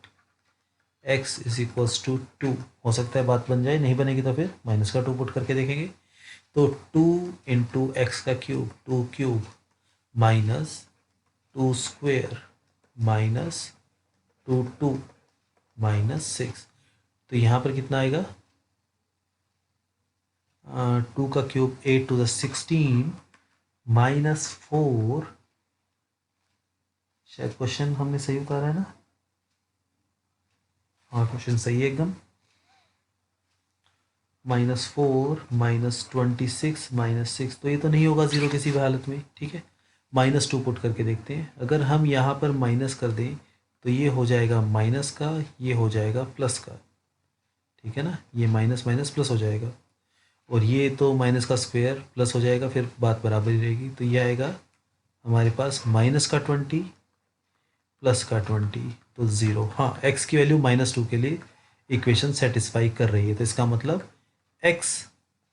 x is equals to 2, हो सकता है बात बन जाए, नहीं बनेगी तो फिर माइनस का 2 पुट करके देखेंगे। तो 2 इंटू एक्स का क्यूब, 2³ -2² -2 -6। तो यहाँ पर कितना आएगा? 2 का क्यूब 8 टू द 16 -4। शायद क्वेश्चन हमने सही उतारा है ना? हाँ क्वेश्चन सही है एकदम। -4 -26 -6, तो ये तो नहीं होगा जीरो किसी भी हालत में। ठीक है, -2 पुट करके देखते हैं। अगर हम यहाँ पर माइनस कर दें तो ये हो जाएगा माइनस का, ये हो जाएगा प्लस का। ठीक है ना, ये माइनस माइनस प्लस हो जाएगा, और ये तो माइनस का स्क्वायर प्लस हो जाएगा, फिर बात बराबर ही रहेगी। तो ये आएगा हमारे पास -20 प्लस का 20, तो 0। हाँ, x की वैल्यू -2 के लिए इक्वेशन सेटिस्फाई कर रही है, तो इसका मतलब x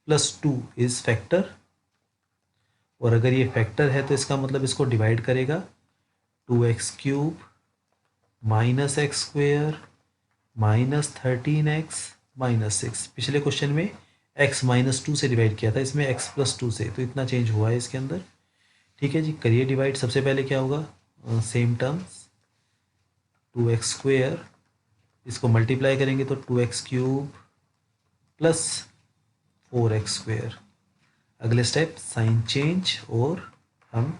+ 2 इज फैक्टर, और अगर ये फैक्टर है तो इसका मतलब इसको डिवाइड करेगा। 2x³ -x² -13x -6। पिछले क्वेश्चन में x -2 से डिवाइड किया था, इसमें x + 2 से, तो इतना चेंज हुआ है इसके अंदर। ठीक है जी, करिए डिवाइड। सबसे पहले क्या होगा, सेम टर्म्स 2x², इसको मल्टीप्लाई करेंगे तो 2x³ प्लस 4x²। अगले स्टेप साइन चेंज, और हम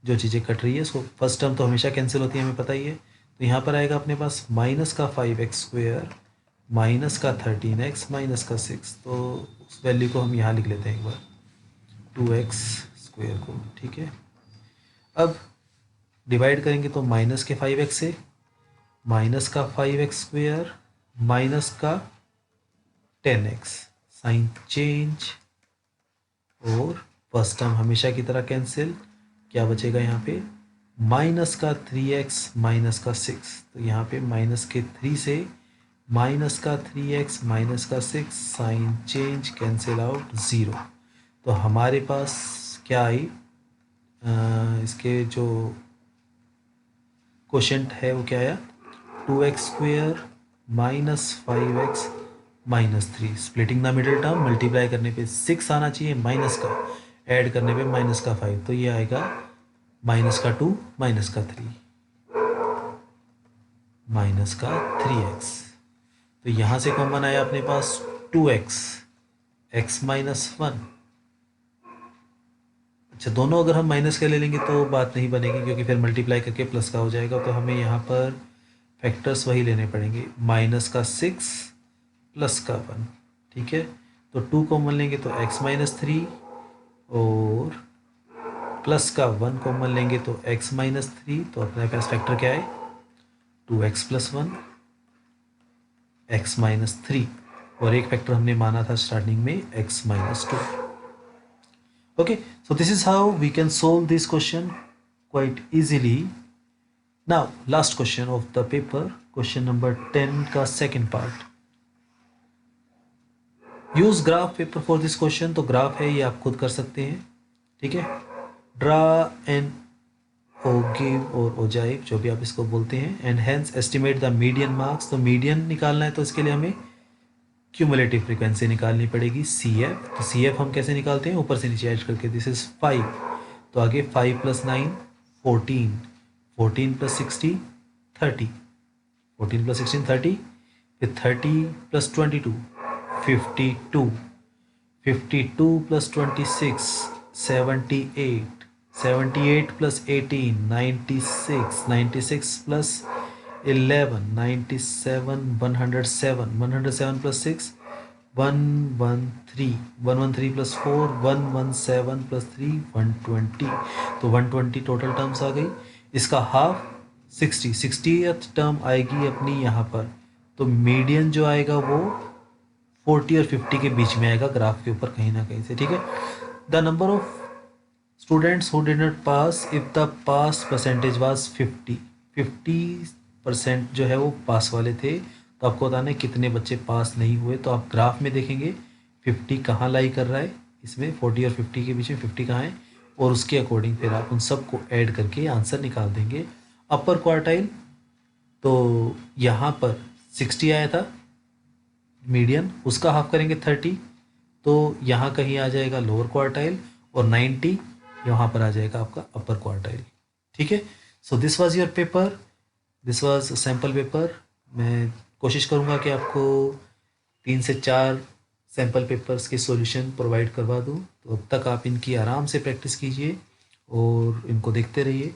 जो चीज़ें कट रही है उसको, फर्स्ट टर्म तो हमेशा कैंसिल होती है, हमें पता ही है। तो यहाँ पर आएगा अपने पास -5x² -13x -6, तो उस वैल्यू को हम यहाँ लिख लेते हैं एक बार, 2x² को। ठीक है, अब डिवाइड करेंगे तो -5x से, -5x² -10x, साइन चेंज, और फर्स्ट टर्म हमेशा की तरह कैंसिल। क्या बचेगा यहाँ पे, -3x -6, तो यहाँ पे -3 से -3x -6, sign change, cancel out, 0। तो हमारे पास क्या आई, इसके जो क्वोशंट है वो क्या आया, 2x² -5x -3। Splitting the middle term, multiply करने पे 6 आना चाहिए माइनस का, ऐड करने पे -5, तो ये आएगा -2 -3 -3x। तो यहाँ से कॉमन आया अपने पास 2x, x -1। अच्छा, दोनों अगर हम माइनस के ले लेंगे तो बात नहीं बनेगी, क्योंकि फिर मल्टीप्लाई करके प्लस का हो जाएगा। तो हमें यहाँ पर फैक्टर्स वही लेने पड़ेंगे, -6 +1। ठीक है, तो 2 कॉमन लेंगे तो x -3, और +1 कॉमन लेंगे तो x -3। तो अपने पास फैक्टर क्या है, 2x + 1 x -3, और एक फैक्टर हमने माना था स्टार्टिंग में x -2। Okay, so this is how we can solve this question quite easily. Now, last question of the paper, question number 10 का second part. Use graph paper for this question. तो graph है, ये आप खुद कर सकते हैं। ठीक है, draw an ogive और ogive, जो भी आप इसको बोलते हैं, and hence estimate the median marks। तो मीडियन निकालना है, तो इसके लिए हमें क्यूमुलेटिव फ्रीक्वेंसी निकालनी पड़ेगी, CF। तो CF हम कैसे निकालते हैं, ऊपर से नीचे ऐड करके, दिस इज 5। तो आगे 5 + 9 14, 14 + 60 30, 14 + 16 30, फिर 30 + 22 52, 52 + 26 78, 78 + 18 96, 96 + 11 97, 107, 107 + 6 113, 113 + 4 117 + 3 120। तो 120 टोटल टर्म्स आ गई। इसका हाफ 60, 60th टर्म आएगी अपनी यहाँ पर। तो मीडियन जो आएगा वो 40 और 50 के बीच में आएगा ग्राफ के ऊपर कहीं ना कहीं से। ठीक है, the number of students who did not pass if the pass percentage was 50% जो है वो पास वाले थे। तो आपको बताना है कितने बच्चे पास नहीं हुए। तो आप ग्राफ में देखेंगे 50 कहाँ लाई कर रहा है, इसमें 40 और 50 के बीच में 50 कहाँ है, और उसके अकॉर्डिंग फिर आप उन सबको ऐड करके आंसर निकाल देंगे। अपर क्वार्टाइल, तो यहाँ पर 60 आया था मीडियन, उसका हाफ करेंगे 30, तो यहाँ कहीं आ जाएगा लोअर क्वार्टाइल, और 90 यहाँ पर आ जाएगा आपका अपर क्वार्टाइल। ठीक है, so this was your paper, this was sample paper. मैं कोशिश करूँगा कि आपको 3 से 4 सैम्पल पेपर्स के सॉल्यूशन प्रोवाइड करवा दूँ। तो अब तक आप इनकी आराम से प्रैक्टिस कीजिए और इनको देखते रहिए।